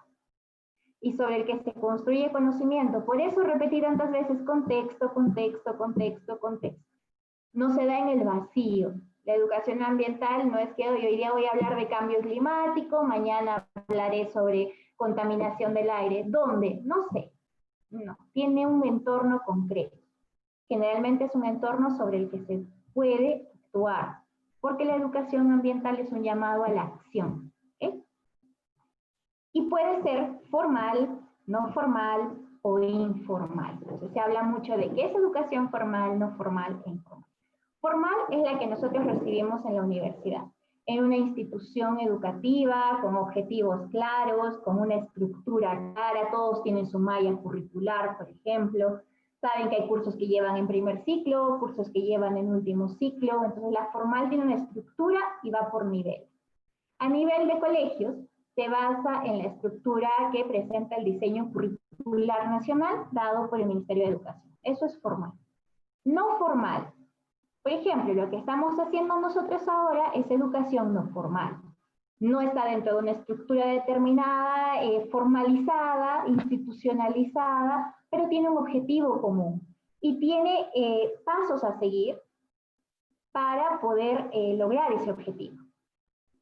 y sobre el que se construye conocimiento. Por eso repetí tantas veces contexto, contexto, contexto, contexto. No se da en el vacío. La educación ambiental no es que hoy día voy a hablar de cambio climático, mañana hablaré sobre contaminación del aire. ¿Dónde? No sé. No, tiene un entorno concreto. Generalmente es un entorno sobre el que se puede actuar, porque la educación ambiental es un llamado a la acción. ¿Eh? Y puede ser formal, no formal o informal. Entonces se habla mucho de qué es educación formal, no formal e informal. Formal es la que nosotros recibimos en la universidad, en una institución educativa, con objetivos claros, con una estructura clara, todos tienen su malla curricular, por ejemplo, saben que hay cursos que llevan en primer ciclo, cursos que llevan en último ciclo, entonces la formal tiene una estructura y va por nivel. A nivel de colegios, se basa en la estructura que presenta el diseño curricular nacional dado por el Ministerio de Educación. Eso es formal. No formal. Por ejemplo, lo que estamos haciendo nosotros ahora es educación no formal. No está dentro de una estructura determinada, formalizada, institucionalizada, pero tiene un objetivo común y tiene pasos a seguir para poder lograr ese objetivo.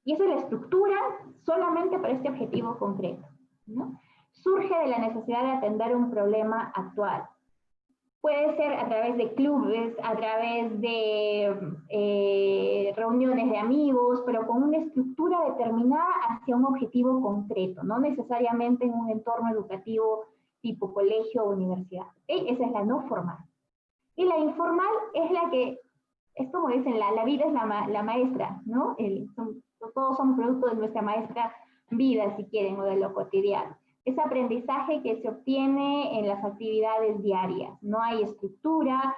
Y esa es la estructura solamente para este objetivo concreto, ¿no? Surge de la necesidad de atender un problema actual. Puede ser a través de clubes, a través de reuniones de amigos, pero con una estructura determinada hacia un objetivo concreto, no necesariamente en un entorno educativo tipo colegio o universidad. ¿Okay? Esa es la no formal. Y la informal es la que, es como dicen, la vida es la maestra, ¿no? Todos somos producto de nuestra maestra vida, si quieren, o de lo cotidiano. Es aprendizaje que se obtiene en las actividades diarias. No hay estructura,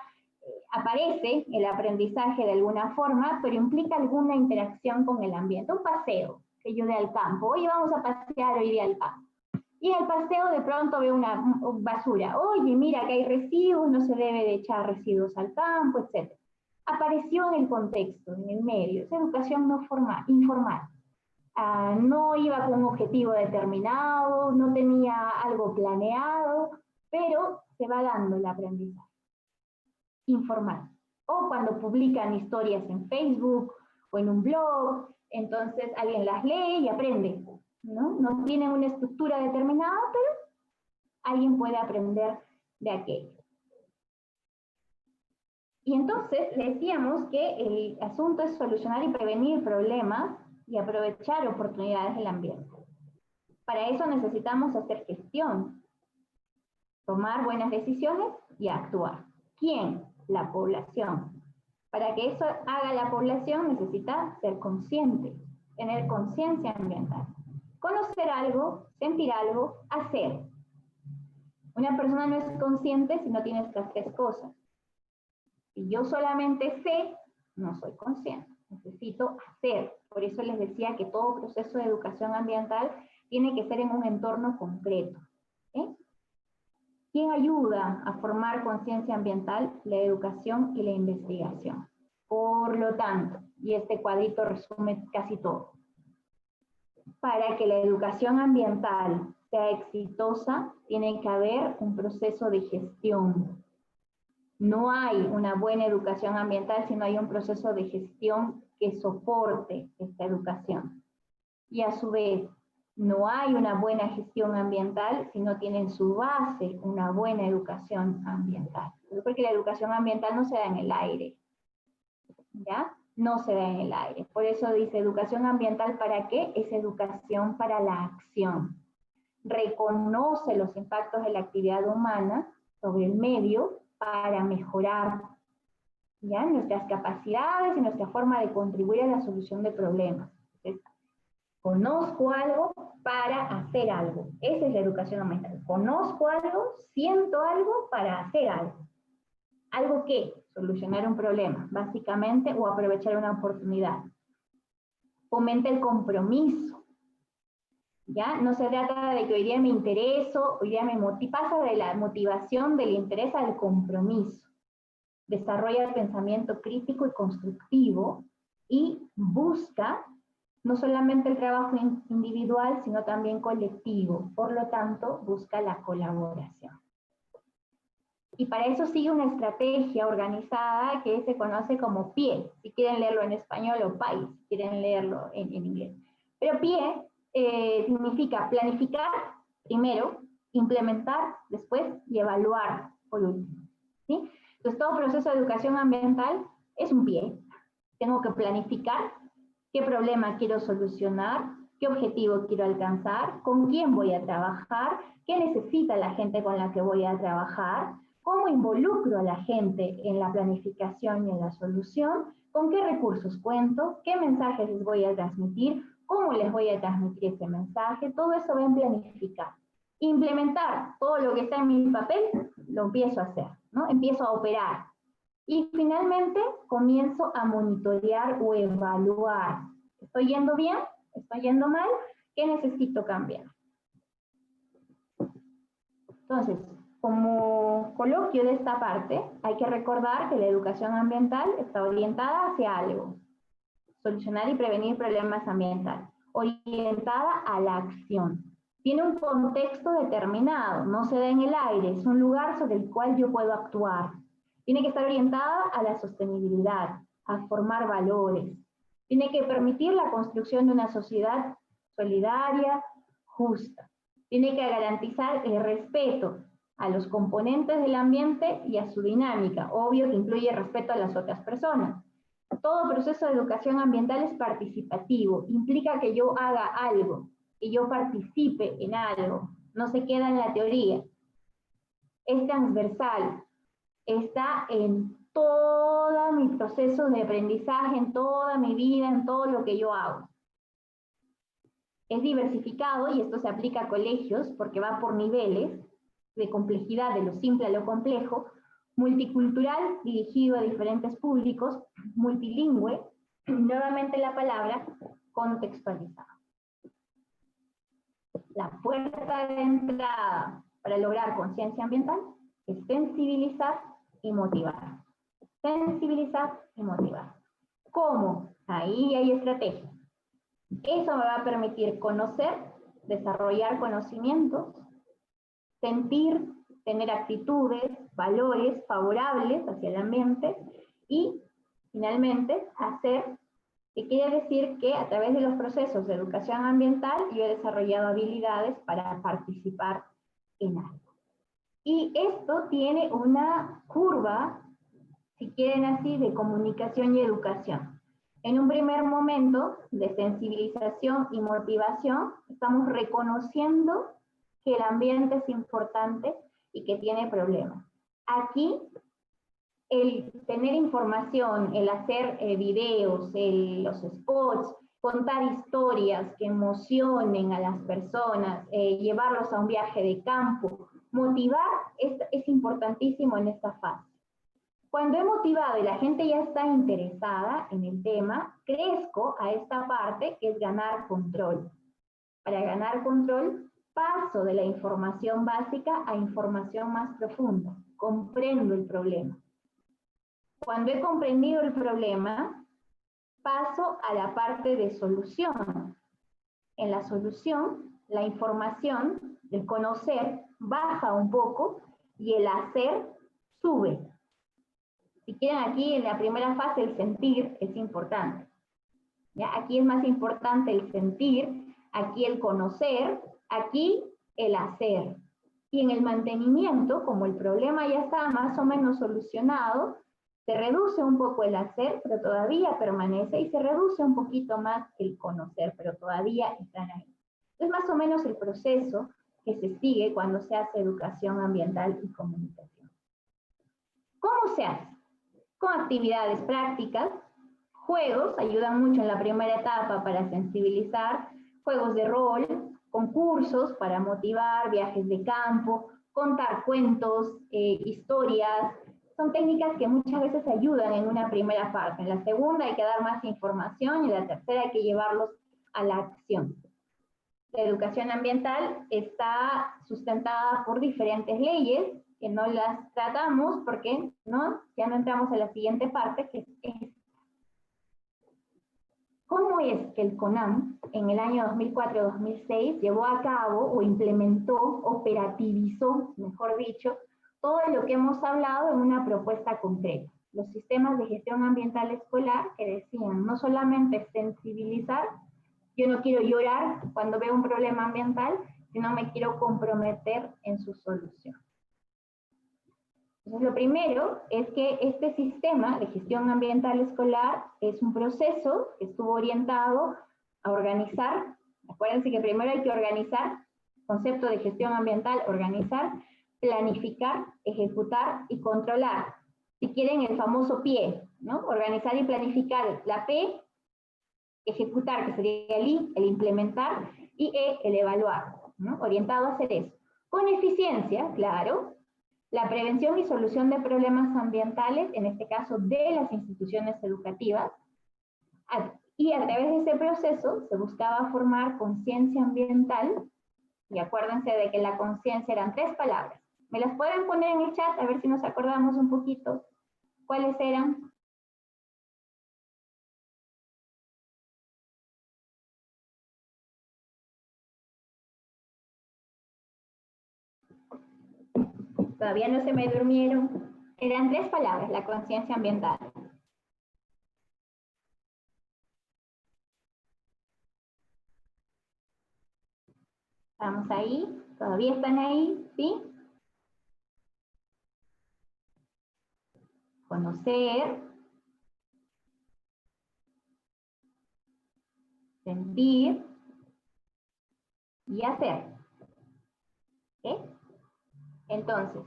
aparece el aprendizaje de alguna forma, pero implica alguna interacción con el ambiente. Un paseo, que yo dé al campo. Hoy vamos a pasear hoy día al campo. Y en el paseo de pronto veo una basura. Oye, mira que hay residuos, no se debe de echar residuos al campo, etc. Apareció en el contexto, en el medio. Es educación no formal, informal. No iba con un objetivo determinado, no tenía algo planeado, pero se va dando el aprendizaje. Informal. O cuando publican historias en Facebook o en un blog, entonces alguien las lee y aprende, ¿no? No tienen una estructura determinada, pero alguien puede aprender de aquello. Y entonces decíamos que el asunto es solucionar y prevenir problemas y aprovechar oportunidades del ambiente. Para eso necesitamos hacer gestión, tomar buenas decisiones y actuar. ¿Quién? La población. Para que eso haga la población necesita ser consciente, tener conciencia ambiental. Conocer algo, sentir algo, hacer. Una persona no es consciente si no tiene estas tres cosas. Si yo solamente sé, no soy consciente. Necesito hacer. Por eso les decía que todo proceso de educación ambiental tiene que ser en un entorno concreto. ¿Eh? ¿Quién ayuda a formar conciencia ambiental? La educación y la investigación. Por lo tanto, y este cuadrito resume casi todo, para que la educación ambiental sea exitosa, tiene que haber un proceso de gestión. No hay una buena educación ambiental si no hay un proceso de gestión que soporte esta educación. Y a su vez, no hay una buena gestión ambiental si no tiene en su base una buena educación ambiental. Porque la educación ambiental no se da en el aire, ¿ya? No se da en el aire. Por eso dice educación ambiental, ¿para qué? Es educación para la acción. Reconoce los impactos de la actividad humana sobre el medio para mejorar, ¿ya? Nuestras capacidades y nuestra forma de contribuir a la solución de problemas. Entonces, conozco algo para hacer algo. Esa es la educación ambiental. Conozco algo, siento algo para hacer algo. ¿Algo qué? Solucionar un problema, básicamente, o aprovechar una oportunidad. Fomenta el compromiso. ¿Ya? No se trata de que hoy día me intereso, hoy día me pasa de la motivación, del interés al compromiso. Desarrolla el pensamiento crítico y constructivo y busca no solamente el trabajo individual, sino también colectivo. Por lo tanto, busca la colaboración. Y para eso sigue una estrategia organizada que se conoce como PIE, si quieren leerlo en español, o PAI, si quieren leerlo en inglés. Pero PIE significa planificar primero, implementar después y evaluar por último, ¿sí? Entonces todo proceso de educación ambiental es un PIE. Tengo que planificar qué problema quiero solucionar, qué objetivo quiero alcanzar, con quién voy a trabajar, qué necesita la gente con la que voy a trabajar, cómo involucro a la gente en la planificación y en la solución, con qué recursos cuento, qué mensajes les voy a transmitir, cómo les voy a transmitir ese mensaje, todo eso va en planificar. Implementar todo lo que está en mi papel, lo empiezo a hacer, ¿no? Empiezo a operar. Y finalmente comienzo a monitorear o evaluar. ¿Estoy yendo bien? ¿Estoy yendo mal? ¿Qué necesito cambiar? Entonces, como coloquio de esta parte, hay que recordar que la educación ambiental está orientada hacia algo. Solucionar y prevenir problemas ambientales. Orientada a la acción. Tiene un contexto determinado, no se da en el aire, es un lugar sobre el cual yo puedo actuar. Tiene que estar orientada a la sostenibilidad, a formar valores. Tiene que permitir la construcción de una sociedad solidaria, justa. Tiene que garantizar el respeto a los componentes del ambiente y a su dinámica. Obvio que incluye respeto a las otras personas. Todo proceso de educación ambiental es participativo, implica que yo haga algo, que yo participe en algo, no se queda en la teoría. Es transversal, está en todo mi proceso de aprendizaje, en toda mi vida, en todo lo que yo hago. Es diversificado, y esto se aplica a colegios porque va por niveles de complejidad, de lo simple a lo complejo, multicultural, dirigido a diferentes públicos, multilingüe, nuevamente la palabra, contextualizado. La puerta de entrada para lograr conciencia ambiental es sensibilizar y motivar. Sensibilizar y motivar. ¿Cómo? Ahí hay estrategia. Eso me va a permitir conocer, desarrollar conocimientos, sentir, tener actitudes, valores favorables hacia el ambiente y, finalmente, hacer, que quiere decir que a través de los procesos de educación ambiental yo he desarrollado habilidades para participar en algo. Y esto tiene una curva, si quieren así, de comunicación y educación. En un primer momento de sensibilización y motivación, estamos reconociendo que el ambiente es importante y que tiene problemas. Aquí, el tener información, el hacer videos, los spots, contar historias que emocionen a las personas, llevarlos a un viaje de campo, motivar es importantísimo en esta fase. Cuando he motivado y la gente ya está interesada en el tema, crezco a esta parte que es ganar control. Para ganar control, paso de la información básica a información más profunda. Comprendo el problema. Cuando he comprendido el problema, paso a la parte de solución. En la solución, la información, el conocer, baja un poco y el hacer sube. Si quieren, aquí en la primera fase el sentir es importante. ¿Ya? Aquí es más importante el sentir, aquí el conocer, aquí el hacer. Y en el mantenimiento, como el problema ya está más o menos solucionado, se reduce un poco el hacer, pero todavía permanece, y se reduce un poquito más el conocer, pero todavía están ahí. Es más o menos el proceso que se sigue cuando se hace educación ambiental y comunicación. ¿Cómo se hace? Con actividades prácticas, juegos, ayudan mucho en la primera etapa para sensibilizar, juegos de rol, concursos para motivar, viajes de campo, contar cuentos, historias. Son técnicas que muchas veces ayudan en una primera parte. En la segunda hay que dar más información y en la tercera hay que llevarlos a la acción. La educación ambiental está sustentada por diferentes leyes que no las tratamos porque ya no entramos a la siguiente parte, que es ¿cómo es que el CONAM en el año 2004-2006 llevó a cabo o implementó, operativizó, mejor dicho, todo lo que hemos hablado en una propuesta concreta. Los sistemas de gestión ambiental escolar que decían no solamente sensibilizar, yo no quiero llorar cuando veo un problema ambiental, sino me quiero comprometer en su solución. Entonces, lo primero es que este sistema de gestión ambiental escolar es un proceso que estuvo orientado a organizar. Acuérdense que primero hay que organizar, concepto de gestión ambiental, organizar, planificar, ejecutar y controlar. Si quieren, el famoso PIE, ¿no? Organizar y planificar, la P, ejecutar, que sería el I, el implementar, y E, el evaluar, ¿no? Orientado a hacer eso. Con eficiencia, claro, la prevención y solución de problemas ambientales, en este caso de las instituciones educativas, y a través de ese proceso se buscaba formar conciencia ambiental, y acuérdense de que la conciencia eran 3 palabras. ¿Me las pueden poner en el chat? A ver si nos acordamos un poquito. ¿Cuáles eran? Todavía no se me durmieron. Eran 3 palabras, la conciencia ambiental. ¿Estamos ahí? ¿Todavía están ahí? ¿Sí? Conocer, sentir y hacer. ¿Ok? Entonces,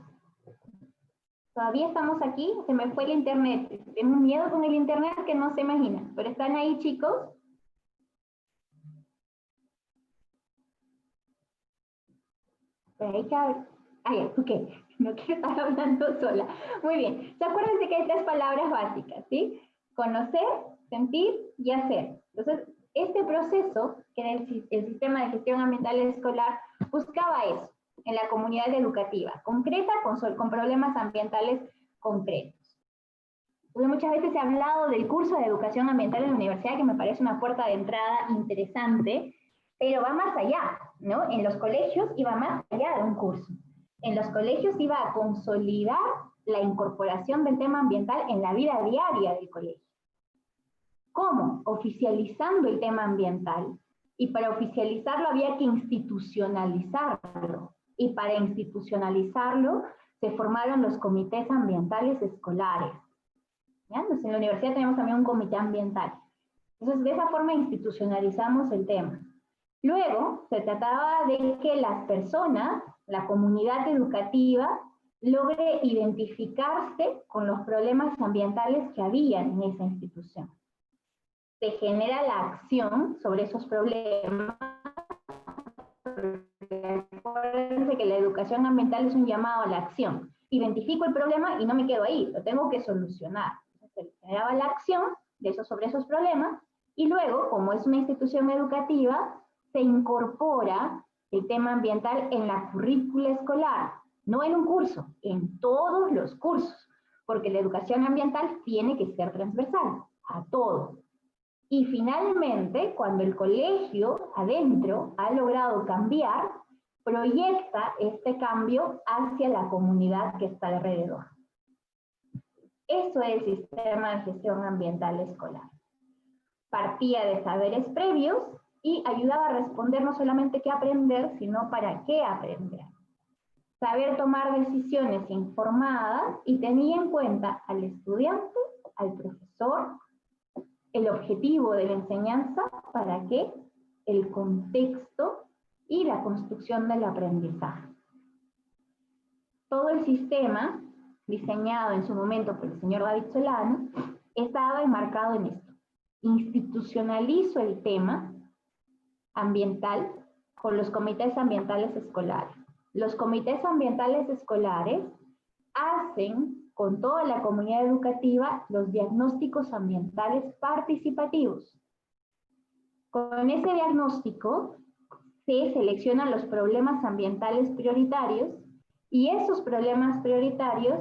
todavía estamos aquí, se me fue el internet. Tengo un miedo con el internet que no se imagina. Pero están ahí, chicos. Hay que ver. Ah, ya, ok. No quiero estar hablando sola. Muy bien. ¿Se acuerdan de que hay 3 palabras básicas, sí? Conocer, sentir y hacer. Entonces, este proceso, que era el sistema de gestión ambiental escolar, buscaba eso en la comunidad educativa, concreta, con problemas ambientales concretos. Entonces, muchas veces se ha hablado del curso de educación ambiental en la universidad, que me parece una puerta de entrada interesante, pero va más allá, ¿no? En los colegios iba más allá de un curso. En los colegios iba a consolidar la incorporación del tema ambiental en la vida diaria del colegio. ¿Cómo? Oficializando el tema ambiental. Y para oficializarlo había que institucionalizarlo. Y para institucionalizarlo se formaron los comités ambientales escolares. ¿Ya? Entonces, en la universidad tenemos también un comité ambiental. Entonces, de esa forma institucionalizamos el tema. Luego, se trataba de que las personas, la comunidad educativa, logre identificarse con los problemas ambientales que había en esa institución. Se genera la acción sobre esos problemas. Acuérdense que la educación ambiental es un llamado a la acción. Identifico el problema y no me quedo ahí, lo tengo que solucionar. Entonces, se generaba la acción sobre esos problemas, y luego, como es una institución educativa, se incorpora el tema ambiental en la currícula escolar, no en un curso, en todos los cursos, porque la educación ambiental tiene que ser transversal a todo. Y finalmente, cuando el colegio adentro ha logrado cambiar, proyecta este cambio hacia la comunidad que está alrededor. Eso es el sistema de gestión ambiental escolar. Partía de saberes previos y ayudaba a responder no solamente qué aprender, sino para qué aprender. Saber tomar decisiones informadas y tenía en cuenta al estudiante, al profesor, el objetivo de la enseñanza, para qué, el contexto y la construcción del aprendizaje. Todo el sistema, diseñado en su momento por el señor David Solano, estaba enmarcado en esto. Institucionalizo el tema ambiental con los comités ambientales escolares. Los comités ambientales escolares hacen con toda la comunidad educativa los diagnósticos ambientales participativos. Con ese diagnóstico se seleccionan los problemas ambientales prioritarios y esos problemas prioritarios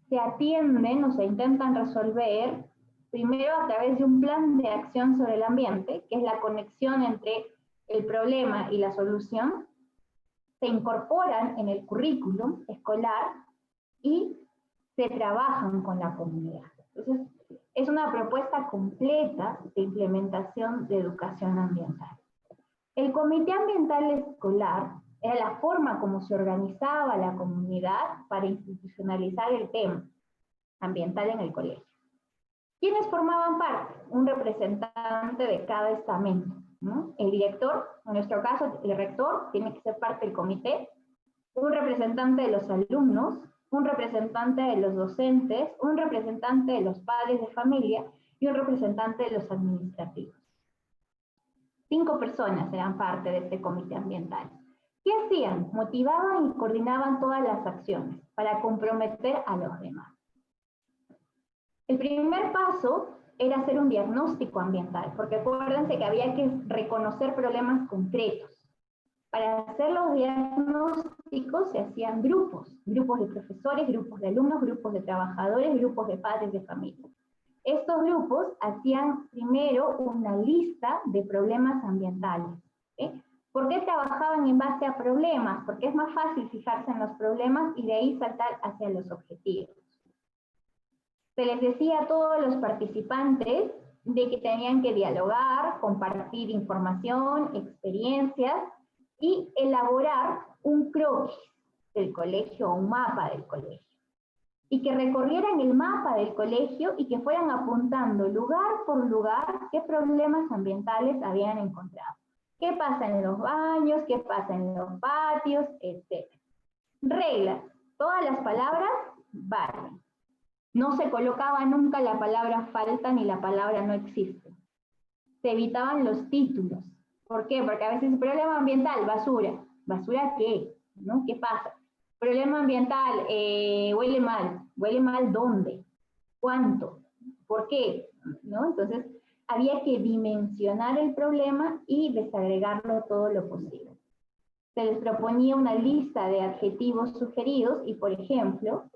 se atienden o se intentan resolver primero a través de un plan de acción sobre el ambiente, que es la conexión entre el problema y la solución. Se incorporan en el currículum escolar y se trabajan con la comunidad. Entonces, es una propuesta completa de implementación de educación ambiental. El Comité Ambiental Escolar era la forma como se organizaba la comunidad para institucionalizar el tema ambiental en el colegio. ¿Quiénes formaban parte? Un representante de cada estamento, ¿no? El director, en nuestro caso el rector, tiene que ser parte del comité, un representante de los alumnos, un representante de los docentes, un representante de los padres de familia y un representante de los administrativos. 5 personas eran parte de este comité ambiental. ¿Qué hacían? Motivaban y coordinaban todas las acciones para comprometer a los demás. El primer paso era hacer un diagnóstico ambiental, porque acuérdense que había que reconocer problemas concretos. Para hacer los diagnósticos se hacían grupos de profesores, grupos de alumnos, grupos de trabajadores, grupos de padres de familia. Estos grupos hacían primero una lista de problemas ambientales. ¿Por qué trabajaban en base a problemas? Porque es más fácil fijarse en los problemas y de ahí saltar hacia los objetivos. Se les decía a todos los participantes de que tenían que dialogar, compartir información, experiencias y elaborar un croquis del colegio, un mapa del colegio. Y que recorrieran el mapa del colegio y que fueran apuntando lugar por lugar qué problemas ambientales habían encontrado. ¿Qué pasa en los baños? ¿Qué pasa en los patios? Etc. Reglas. Todas las palabras valen. No se colocaba nunca la palabra falta ni la palabra no existe. Se evitaban los títulos. ¿Por qué? Porque a veces problema ambiental, basura. ¿Basura qué? ¿No? ¿Qué pasa? Problema ambiental, huele mal. ¿Huele mal dónde? ¿Cuánto? ¿Por qué? ¿No? Entonces, había que dimensionar el problema y desagregarlo todo lo posible. Se les proponía una lista de adjetivos sugeridos y, por ejemplo,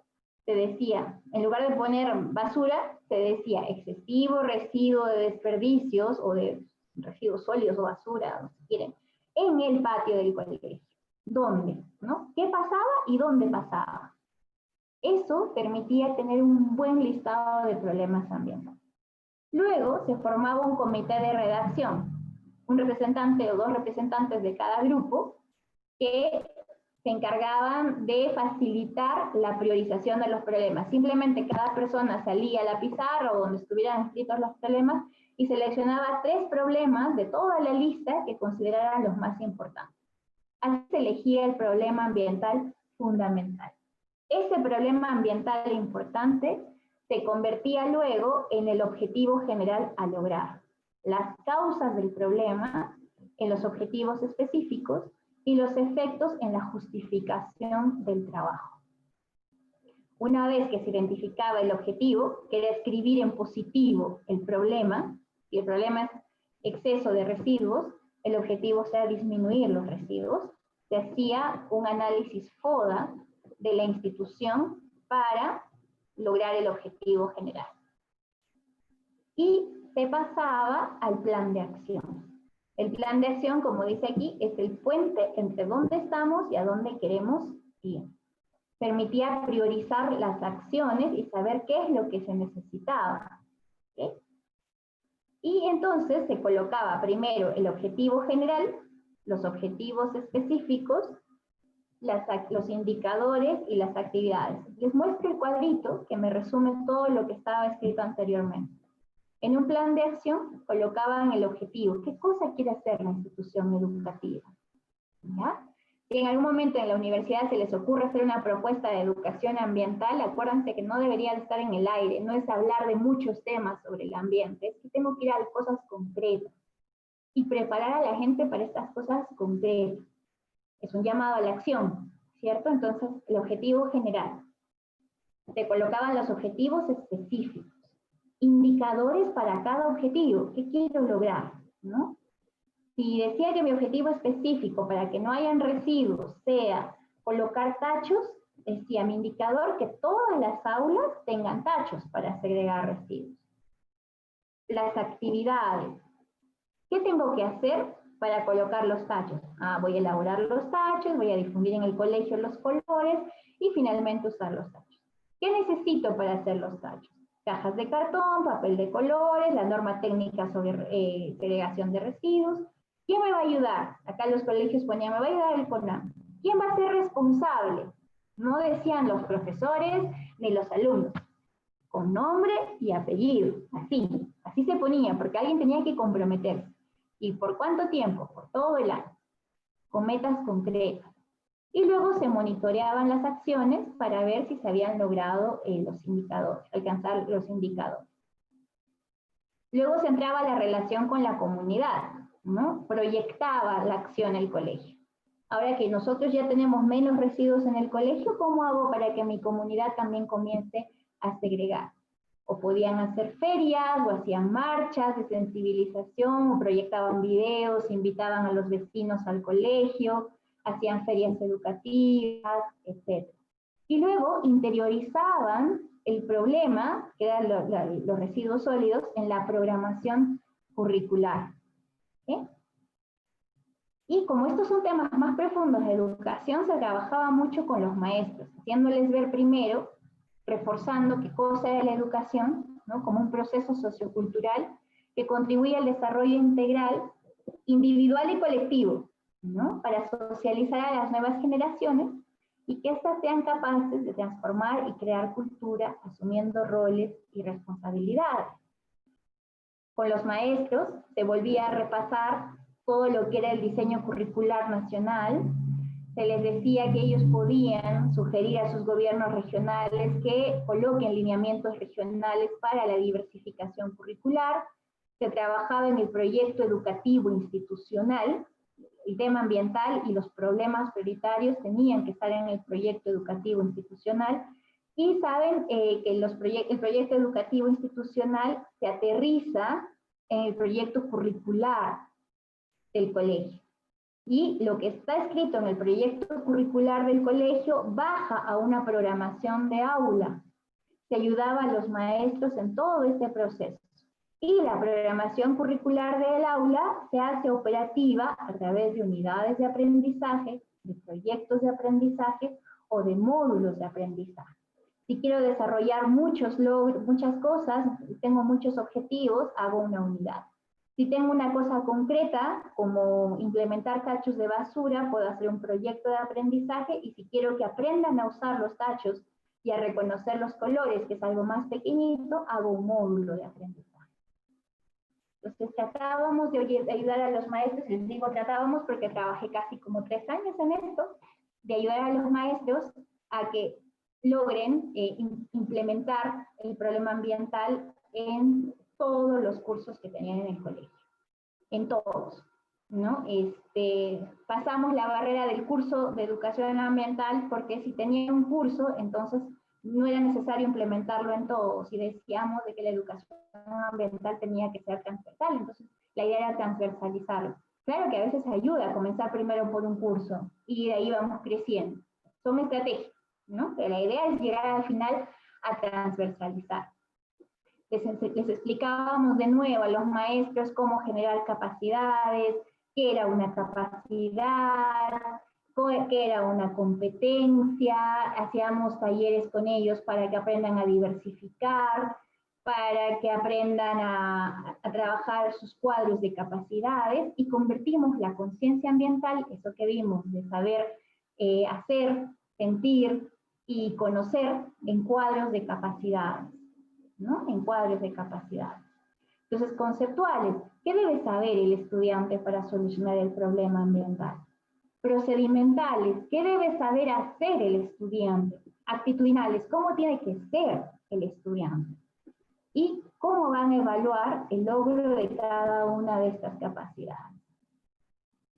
se decía, en lugar de poner basura, se decía excesivo residuo de desperdicios o de residuos sólidos o basura, si quieren, en el patio del colegio. ¿Dónde? ¿No? ¿Qué pasaba y dónde pasaba? Eso permitía tener un buen listado de problemas ambientales. Luego se formaba un comité de redacción, un representante o 2 representantes de cada grupo que se encargaban de facilitar la priorización de los problemas. Simplemente cada persona salía a la pizarra o donde estuvieran escritos los problemas y seleccionaba 3 problemas de toda la lista que consideraran los más importantes. Así se elegía el problema ambiental fundamental. Ese problema ambiental importante se convertía luego en el objetivo general a lograr. Las causas del problema en los objetivos específicos y los efectos en la justificación del trabajo. Una vez que se identificaba el objetivo, que era escribir en positivo el problema, si el problema es exceso de residuos, el objetivo sea disminuir los residuos, se hacía un análisis FODA de la institución para lograr el objetivo general. Y se pasaba al plan de acción. El plan de acción, como dice aquí, es el puente entre dónde estamos y a dónde queremos ir. Permitía priorizar las acciones y saber qué es lo que se necesitaba. ¿Okay? Y entonces se colocaba primero el objetivo general, los objetivos específicos, los indicadores y las actividades. Les muestro el cuadrito que me resume todo lo que estaba escrito anteriormente. En un plan de acción colocaban el objetivo. ¿Qué cosa quiere hacer la institución educativa? ¿Ya? Si en algún momento en la universidad se les ocurre hacer una propuesta de educación ambiental, acuérdense que no debería estar en el aire, no es hablar de muchos temas sobre el ambiente, es que tengo que ir a cosas concretas y preparar a la gente para estas cosas concretas. Es un llamado a la acción, ¿cierto? Entonces, el objetivo general. Se colocaban los objetivos específicos. Indicadores para cada objetivo. ¿Qué quiero lograr? ¿No? Si decía que mi objetivo específico para que no hayan residuos sea colocar tachos, decía mi indicador que todas las aulas tengan tachos para segregar residuos. Las actividades. ¿Qué tengo que hacer para colocar los tachos? Voy a elaborar los tachos, voy a difundir en el colegio los colores y finalmente usar los tachos. ¿Qué necesito para hacer los tachos? Cajas de cartón, papel de colores, la norma técnica sobre segregación de residuos. ¿Quién me va a ayudar? Acá los colegios ponían, me va a ayudar el CONAM. ¿Quién va a ser responsable? No decían los profesores ni los alumnos, con nombre y apellido, así se ponía, porque alguien tenía que comprometerse. ¿Y por cuánto tiempo? Por todo el año, con metas concretas. Y luego se monitoreaban las acciones para ver si se habían logrado los indicadores, alcanzar los indicadores. Luego se entraba la relación con la comunidad, ¿no? Proyectaba la acción el colegio. Ahora que nosotros ya tenemos menos residuos en el colegio, ¿cómo hago para que mi comunidad también comience a segregar? O podían hacer ferias, o hacían marchas de sensibilización, o proyectaban videos, invitaban a los vecinos al colegio, hacían ferias educativas, etc. Y luego interiorizaban el problema, que eran los residuos sólidos, en la programación curricular. ¿Sí? Y como estos son temas más profundos de educación, se trabajaba mucho con los maestros, haciéndoles ver primero, reforzando qué cosa era la educación, ¿no? Como un proceso sociocultural que contribuye al desarrollo integral, individual y colectivo, ¿no? Para socializar a las nuevas generaciones y que éstas sean capaces de transformar y crear cultura asumiendo roles y responsabilidades. Con los maestros se volvía a repasar todo lo que era el diseño curricular nacional. Se les decía que ellos podían sugerir a sus gobiernos regionales que coloquen lineamientos regionales para la diversificación curricular. Se trabajaba en el proyecto educativo institucional. El tema ambiental y los problemas prioritarios tenían que estar en el proyecto educativo institucional. Y saben que el proyecto educativo institucional se aterriza en el proyecto curricular del colegio. Y lo que está escrito en el proyecto curricular del colegio baja a una programación de aula. Se ayudaba a los maestros en todo este proceso. Y la programación curricular del aula se hace operativa a través de unidades de aprendizaje, de proyectos de aprendizaje o de módulos de aprendizaje. Si quiero desarrollar muchas cosas, tengo muchos objetivos, hago una unidad. Si tengo una cosa concreta, como implementar tachos de basura, puedo hacer un proyecto de aprendizaje, y si quiero que aprendan a usar los tachos y a reconocer los colores, que es algo más pequeñito, hago un módulo de aprendizaje. Entonces tratábamos de ayudar a los maestros, les digo tratábamos porque trabajé casi como 3 años en esto, de ayudar a los maestros a que logren implementar el problema ambiental en todos los cursos que tenían en el colegio, en todos, ¿no? Pasamos la barrera del curso de educación ambiental, porque si tenía un curso, entonces no era necesario implementarlo en todos, y decíamos de que la educación ambiental tenía que ser transversal, entonces la idea era transversalizarlo. Claro que a veces ayuda a comenzar primero por un curso, y de ahí vamos creciendo. Son estrategias, ¿no? Pero la idea es llegar al final a transversalizar. Les explicábamos de nuevo a los maestros cómo generar capacidades, qué era una capacidad, qué era una competencia, hacíamos talleres con ellos para que aprendan a diversificar, para que aprendan a trabajar sus cuadros de capacidades, y convertimos la conciencia ambiental, eso que vimos, de saber hacer, sentir y conocer, en cuadros de capacidades, ¿no? En cuadros de capacidades. Entonces, conceptuales, ¿qué debe saber el estudiante para solucionar el problema ambiental? Procedimentales, ¿qué debe saber hacer el estudiante? Actitudinales, ¿cómo tiene que ser el estudiante? Y cómo van a evaluar el logro de cada una de estas capacidades.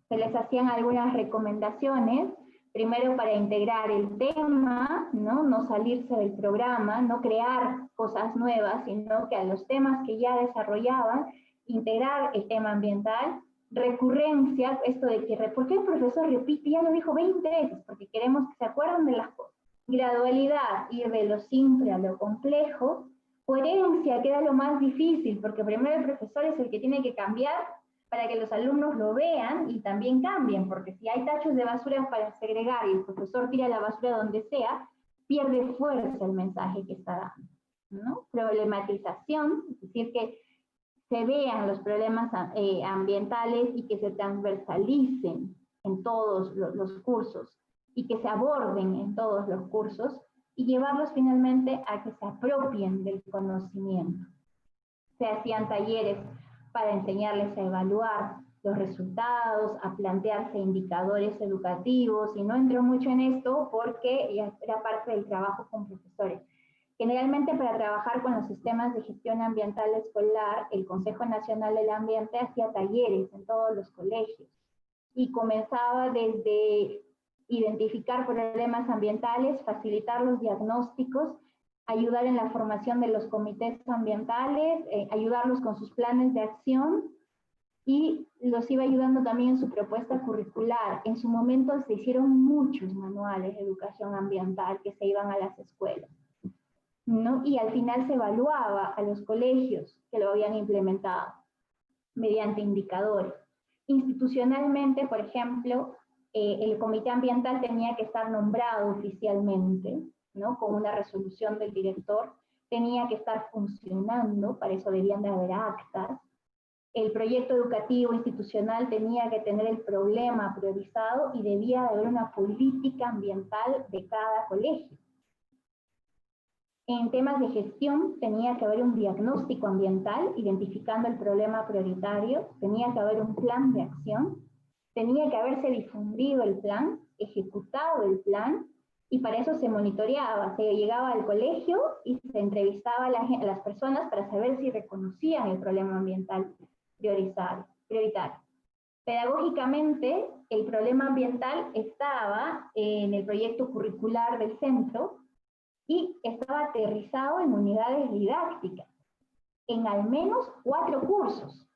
Se les hacían algunas recomendaciones, primero para integrar el tema, no salirse del programa, no crear cosas nuevas, sino que a los temas que ya desarrollaban, integrar el tema ambiental. Recurrencia, esto de que, ¿por qué el profesor repite? Ya lo dijo 20 veces, porque queremos que se acuerden de las cosas. Gradualidad, ir de lo simple a lo complejo. Coherencia, que era lo más difícil, porque primero el profesor es el que tiene que cambiar para que los alumnos lo vean y también cambien, porque si hay tachos de basura para segregar y el profesor tira la basura donde sea, pierde fuerza el mensaje que está dando, ¿no? Problematización, es decir, que se vean los problemas ambientales y que se transversalicen en todos los cursos y que se aborden en todos los cursos y llevarlos finalmente a que se apropien del conocimiento. Se hacían talleres para enseñarles a evaluar los resultados, a plantearse indicadores educativos, y no entro mucho en esto porque ya era parte del trabajo con profesores. Generalmente para trabajar con los sistemas de gestión ambiental escolar, el Consejo Nacional del Ambiente hacía talleres en todos los colegios y comenzaba desde identificar problemas ambientales, facilitar los diagnósticos, ayudar en la formación de los comités ambientales, ayudarlos con sus planes de acción, y los iba ayudando también en su propuesta curricular. En su momento se hicieron muchos manuales de educación ambiental que se iban a las escuelas, ¿no? Y al final se evaluaba a los colegios que lo habían implementado mediante indicadores. Institucionalmente, por ejemplo, el comité ambiental tenía que estar nombrado oficialmente, ¿no? Con una resolución del director, tenía que estar funcionando, para eso debían de haber actas. El proyecto educativo institucional tenía que tener el problema priorizado y debía de haber una política ambiental de cada colegio. En temas de gestión tenía que haber un diagnóstico ambiental identificando el problema prioritario, tenía que haber un plan de acción, tenía que haberse difundido el plan, ejecutado el plan, y para eso se monitoreaba, se llegaba al colegio y se entrevistaba a las personas para saber si reconocían el problema ambiental prioritario. Pedagógicamente, el problema ambiental estaba en el proyecto curricular del centro y estaba aterrizado en unidades didácticas, en al menos 4 cursos,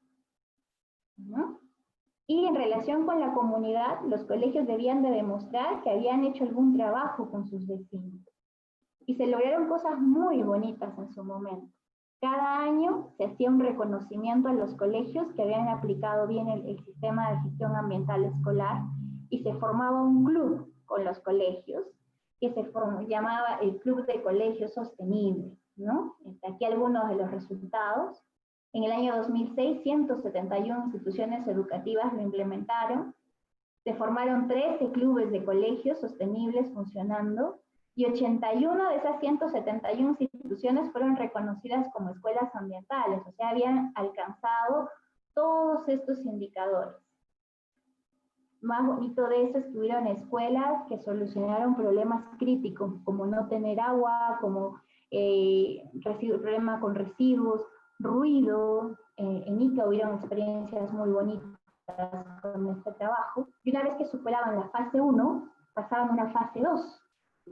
¿no? Y en relación con la comunidad, los colegios debían de demostrar que habían hecho algún trabajo con sus vecinos. Y se lograron cosas muy bonitas en su momento. Cada año se hacía un reconocimiento a los colegios que habían aplicado bien el sistema de gestión ambiental escolar, y se formaba un club con los colegios que se llamaba el Club de Colegios Sostenibles, ¿no? Aquí algunos de los resultados. En el año 2006, 171 instituciones educativas lo implementaron. Se formaron 13 clubes de colegios sostenibles funcionando, y 81 de esas 171 instituciones fueron reconocidas como escuelas ambientales, o sea, habían alcanzado todos estos indicadores. Más bonito de eso es que hubieron escuelas que solucionaron problemas críticos, como no tener agua, como problema con residuos, ruido. En Ica hubieron experiencias muy bonitas con este trabajo, y una vez que superaban la fase 1, pasaban a una fase 2.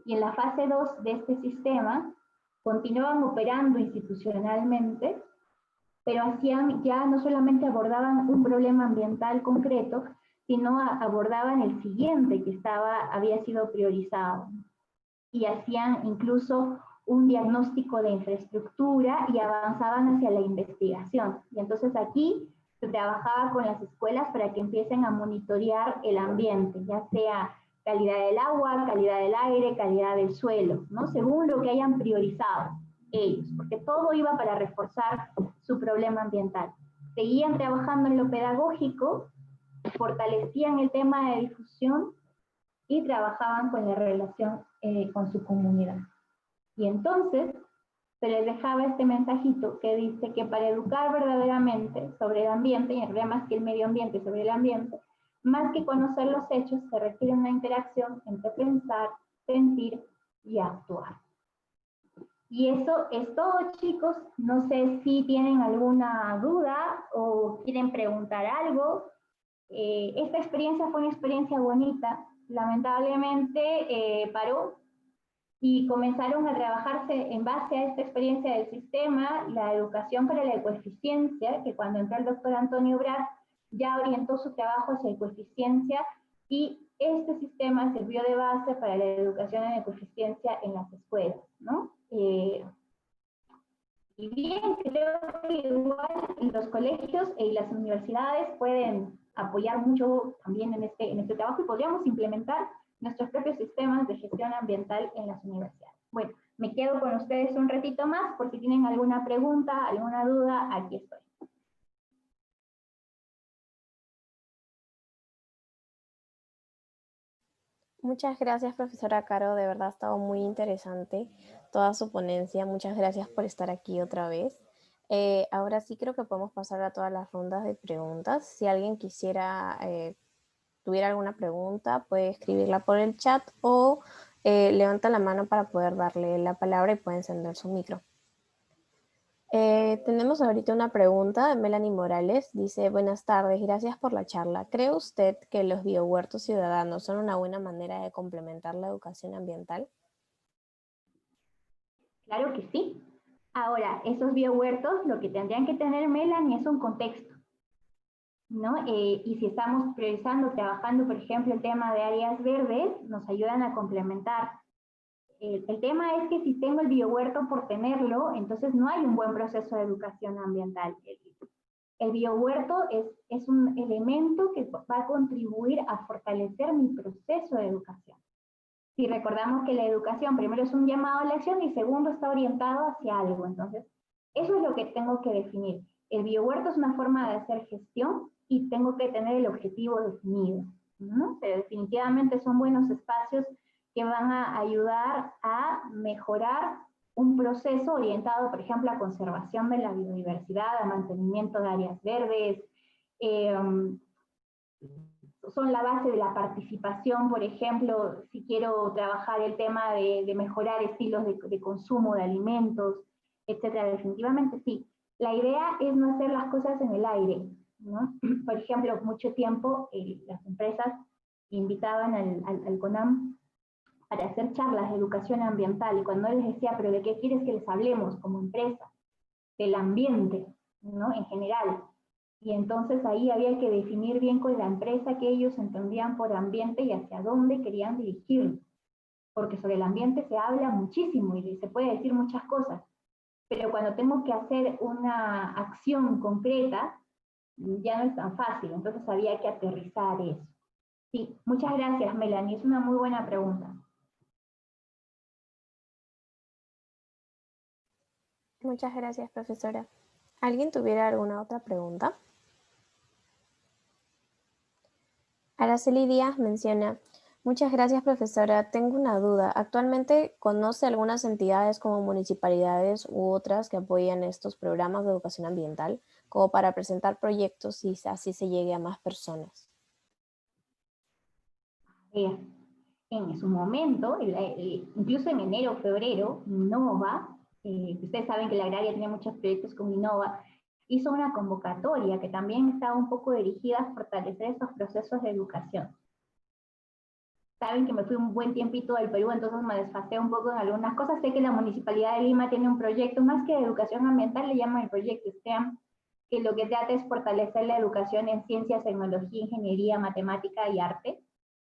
Y en la fase 2 de este sistema continuaban operando institucionalmente, pero hacían, ya no solamente abordaban un problema ambiental concreto, sino abordaban el siguiente que había sido priorizado. Y hacían incluso un diagnóstico de infraestructura y avanzaban hacia la investigación. Y entonces aquí se trabajaba con las escuelas para que empiecen a monitorear el ambiente, ya sea calidad del agua, calidad del aire, calidad del suelo, ¿no? Según lo que hayan priorizado ellos, porque todo iba para reforzar su problema ambiental. Seguían trabajando en lo pedagógico, fortalecían el tema de difusión y trabajaban con la relación con su comunidad. Y entonces se les dejaba este mensajito que dice que para educar verdaderamente sobre el ambiente, y en realidad más que el medio ambiente sobre el ambiente, más que conocer los hechos, se requiere una interacción entre pensar, sentir y actuar. Y eso es todo, chicos. No sé si tienen alguna duda o quieren preguntar algo. Esta experiencia fue una experiencia bonita. Lamentablemente paró y comenzaron a trabajarse en base a esta experiencia del sistema, la educación para la ecoeficiencia, que cuando entró el doctor Antonio Brás ya orientó su trabajo hacia ecoeficiencia, y este sistema sirvió de base para la educación en ecoeficiencia en las escuelas, ¿no? Y bien, creo que igual los colegios y las universidades pueden apoyar mucho también en este trabajo, y podríamos implementar nuestros propios sistemas de gestión ambiental en las universidades. Bueno, me quedo con ustedes un ratito más por si tienen alguna pregunta, alguna duda, aquí estoy. Muchas gracias, profesora Caro. De verdad ha estado muy interesante toda su ponencia. Muchas gracias por estar aquí otra vez. Ahora sí creo que podemos pasar a todas las rondas de preguntas. Si alguien quisiera, tuviera alguna pregunta, puede escribirla por el chat o levanta la mano para poder darle la palabra y puede encender su micro. Tenemos ahorita una pregunta de Melanie Morales. Dice, buenas tardes, gracias por la charla. ¿Cree usted que los biohuertos ciudadanos son una buena manera de complementar la educación ambiental? Claro que sí. Ahora, esos biohuertos lo que tendrían que tener, Melanie, es un contexto, ¿no? Y si estamos priorizando, trabajando, por ejemplo, el tema de áreas verdes, nos ayudan a complementar. El tema es que si tengo el biohuerto por tenerlo, entonces no hay un buen proceso de educación ambiental. El biohuerto es un elemento que va a contribuir a fortalecer mi proceso de educación. Si recordamos que la educación primero es un llamado a la acción y segundo está orientado hacia algo, entonces eso es lo que tengo que definir. El biohuerto es una forma de hacer gestión y tengo que tener el objetivo definido, ¿no? Pero definitivamente son buenos espacios que van a ayudar a mejorar un proceso orientado, por ejemplo, a conservación de la biodiversidad, a mantenimiento de áreas verdes, son la base de la participación, por ejemplo, si quiero trabajar el tema de mejorar estilos de consumo de alimentos, etcétera. Definitivamente sí. La idea es no hacer las cosas en el aire, ¿no? Por ejemplo, mucho tiempo las empresas invitaban al CONAM para hacer charlas de educación ambiental, y cuando les decía, pero ¿de qué quieres que les hablemos como empresa? Del ambiente, ¿no? En general. Y entonces ahí había que definir bien con la empresa que ellos entendían por ambiente y hacia dónde querían dirigirlo. Porque sobre el ambiente se habla muchísimo y se puede decir muchas cosas. Pero cuando tengo que hacer una acción concreta, ya no es tan fácil. Entonces había que aterrizar eso. Sí, muchas gracias, Melanie. Es una muy buena pregunta. Muchas gracias, profesora. ¿Alguien tuviera alguna otra pregunta? Araceli Díaz menciona, muchas gracias, profesora. Tengo una duda. ¿Actualmente conoce algunas entidades como municipalidades u otras que apoyan estos programas de educación ambiental como para presentar proyectos y así se llegue a más personas? En su momento, incluso en enero o febrero, Innova, ustedes saben que la agraria tiene muchos proyectos con Innova, hizo una convocatoria que también estaba un poco dirigida a fortalecer esos procesos de educación. Saben que me fui un buen tiempito del Perú, entonces me desfasé un poco en algunas cosas. Sé que la Municipalidad de Lima tiene un proyecto, más que de educación ambiental, le llaman el proyecto STEAM, que lo que trata es fortalecer la educación en ciencias, tecnología, ingeniería, matemática y arte,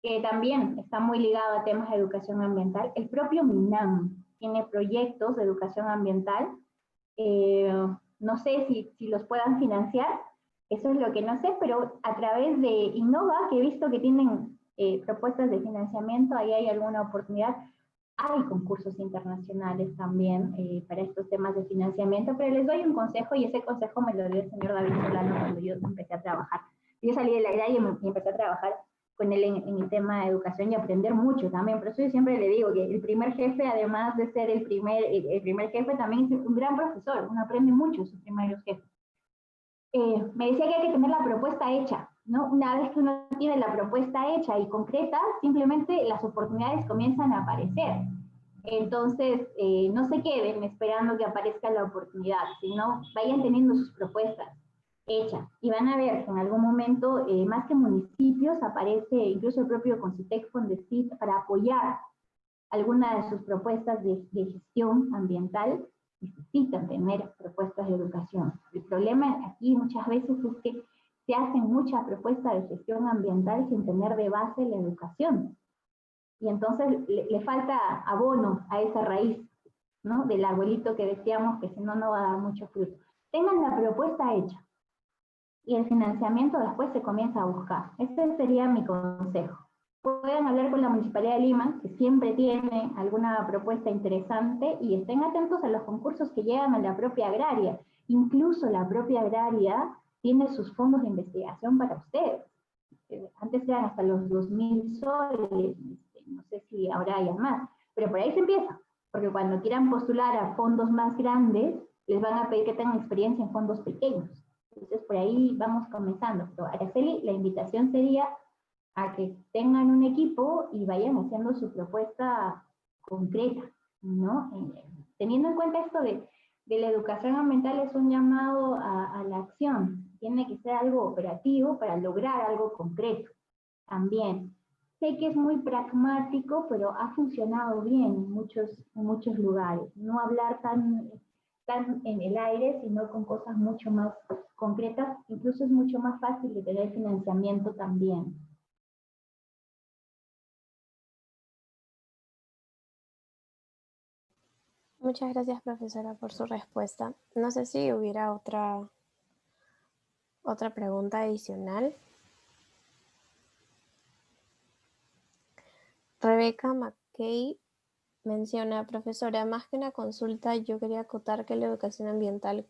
que también está muy ligado a temas de educación ambiental. El propio MINAM tiene proyectos de educación ambiental. No sé si los puedan financiar, eso es lo que no sé, pero a través de Innova, que he visto que tienen propuestas de financiamiento, ahí hay alguna oportunidad. Hay concursos internacionales también para estos temas de financiamiento, pero les doy un consejo, y ese consejo me lo dio el señor David Solano cuando yo empecé a trabajar. Yo salí de la idea y empecé a trabajar con él en el tema de educación y aprender mucho también. Por eso yo siempre le digo que el primer jefe, además de ser el primer jefe, también es un gran profesor. Uno aprende mucho de sus primeros jefes. Me decía que hay que tener la propuesta hecha, ¿no? Una vez que uno tiene la propuesta hecha y concreta, simplemente las oportunidades comienzan a aparecer. Entonces, no se queden esperando que aparezca la oportunidad, sino vayan teniendo sus propuestas hechas. Y van a ver que en algún momento, más que municipios, aparece incluso el propio Concitec Fondesit para apoyar alguna de sus propuestas de gestión ambiental. Necesitan tener propuestas de educación. El problema aquí muchas veces es que se hacen muchas propuestas de gestión ambiental sin tener de base la educación. Y entonces le falta abono a esa raíz, ¿no? Del arbolito que decíamos que si no, no va a dar mucho fruto. Tengan la propuesta hecha y el financiamiento después se comienza a buscar. Ese sería mi consejo. puedan hablar con la Municipalidad de Lima, que siempre tiene alguna propuesta interesante, y estén atentos a los concursos que llegan a la propia agraria. Incluso la propia agraria tiene sus fondos de investigación para ustedes. Antes eran hasta los 2.000 soles, no sé si ahora hay más, pero por ahí se empieza, porque cuando quieran postular a fondos más grandes, les van a pedir que tengan experiencia en fondos pequeños. Entonces por ahí vamos comenzando. Pero Araceli, la invitación sería a que tengan un equipo y vayan haciendo su propuesta concreta, ¿no? Teniendo en cuenta esto de la educación ambiental, es un llamado a la acción. Tiene que ser algo operativo para lograr algo concreto también. Sé que es muy pragmático, pero ha funcionado bien en muchos lugares. No hablar tan en el aire, sino con cosas mucho más concretas. Incluso es mucho más fácil de tener financiamiento también. Muchas gracias, profesora, por su respuesta. No sé si hubiera otra pregunta adicional. Rebeca McKay menciona, profesora, más que una consulta, yo quería acotar que la educación ambiental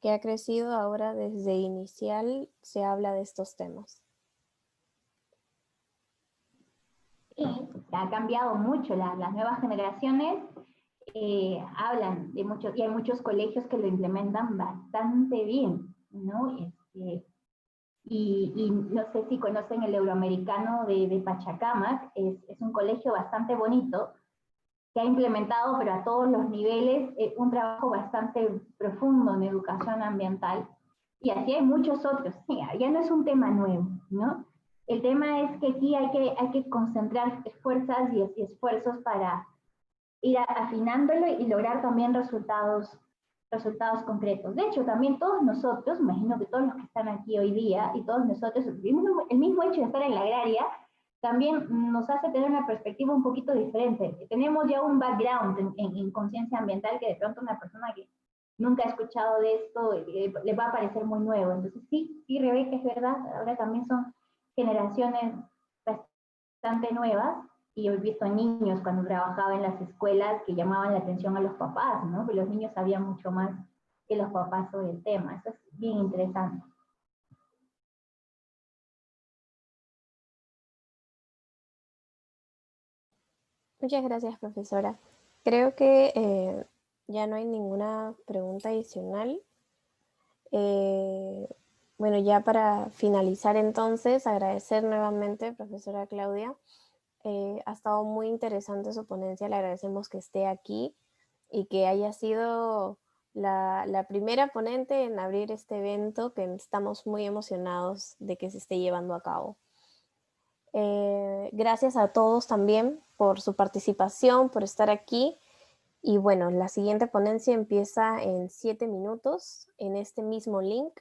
que ha crecido ahora desde inicial se habla de estos temas. Sí, ha cambiado mucho. Las nuevas generaciones hablan de mucho, y hay muchos colegios que lo implementan bastante bien, ¿no? Y no sé si conocen el Euroamericano de Pachacamac, es un colegio bastante bonito, que ha implementado, pero a todos los niveles, un trabajo bastante profundo en educación ambiental. Y así hay muchos otros. Sí, ya no es un tema nuevo, ¿no? El tema es que aquí hay que concentrar fuerzas y esfuerzos para ir afinándolo y lograr también resultados concretos. De hecho, también todos nosotros, imagino que todos los que están aquí hoy día y todos nosotros, el mismo hecho de estar en la agraria, también nos hace tener una perspectiva un poquito diferente. Tenemos ya un background en conciencia ambiental que de pronto una persona que nunca ha escuchado de esto le va a parecer muy nuevo. Entonces sí, Rebeca, es verdad, ahora también son generaciones bastante nuevas, y yo he visto niños cuando trabajaba en las escuelas que llamaban la atención a los papás, ¿no? Que los niños sabían mucho más que los papás sobre el tema. Eso es bien interesante. Muchas gracias, profesora. Creo que ya no hay ninguna pregunta adicional. Bueno, ya para finalizar entonces, agradecer nuevamente, profesora Claudia. Ha estado muy interesante su ponencia, le agradecemos que esté aquí y que haya sido la primera ponente en abrir este evento, que estamos muy emocionados de que se esté llevando a cabo. Gracias a todos también por su participación, por estar aquí. Y bueno, la siguiente ponencia empieza en 7 minutos en este mismo link.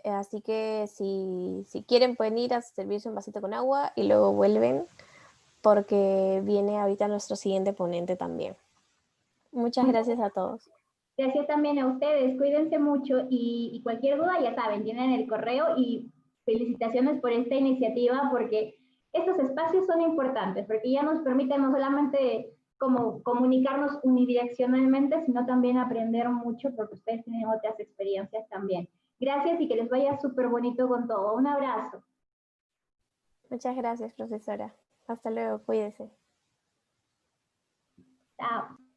Así que si quieren pueden ir a servirse un vasito con agua y luego vuelven, porque viene ahorita nuestro siguiente ponente también. Muchas gracias a todos. Gracias también a ustedes, cuídense mucho y cualquier duda ya saben, tienen el correo, y felicitaciones por esta iniciativa, porque estos espacios son importantes, porque ya nos permiten no solamente como comunicarnos unidireccionalmente, sino también aprender mucho, porque ustedes tienen otras experiencias también. Gracias y que les vaya súper bonito con todo. Un abrazo. Muchas gracias, profesora. Hasta luego, cuídese. Chao.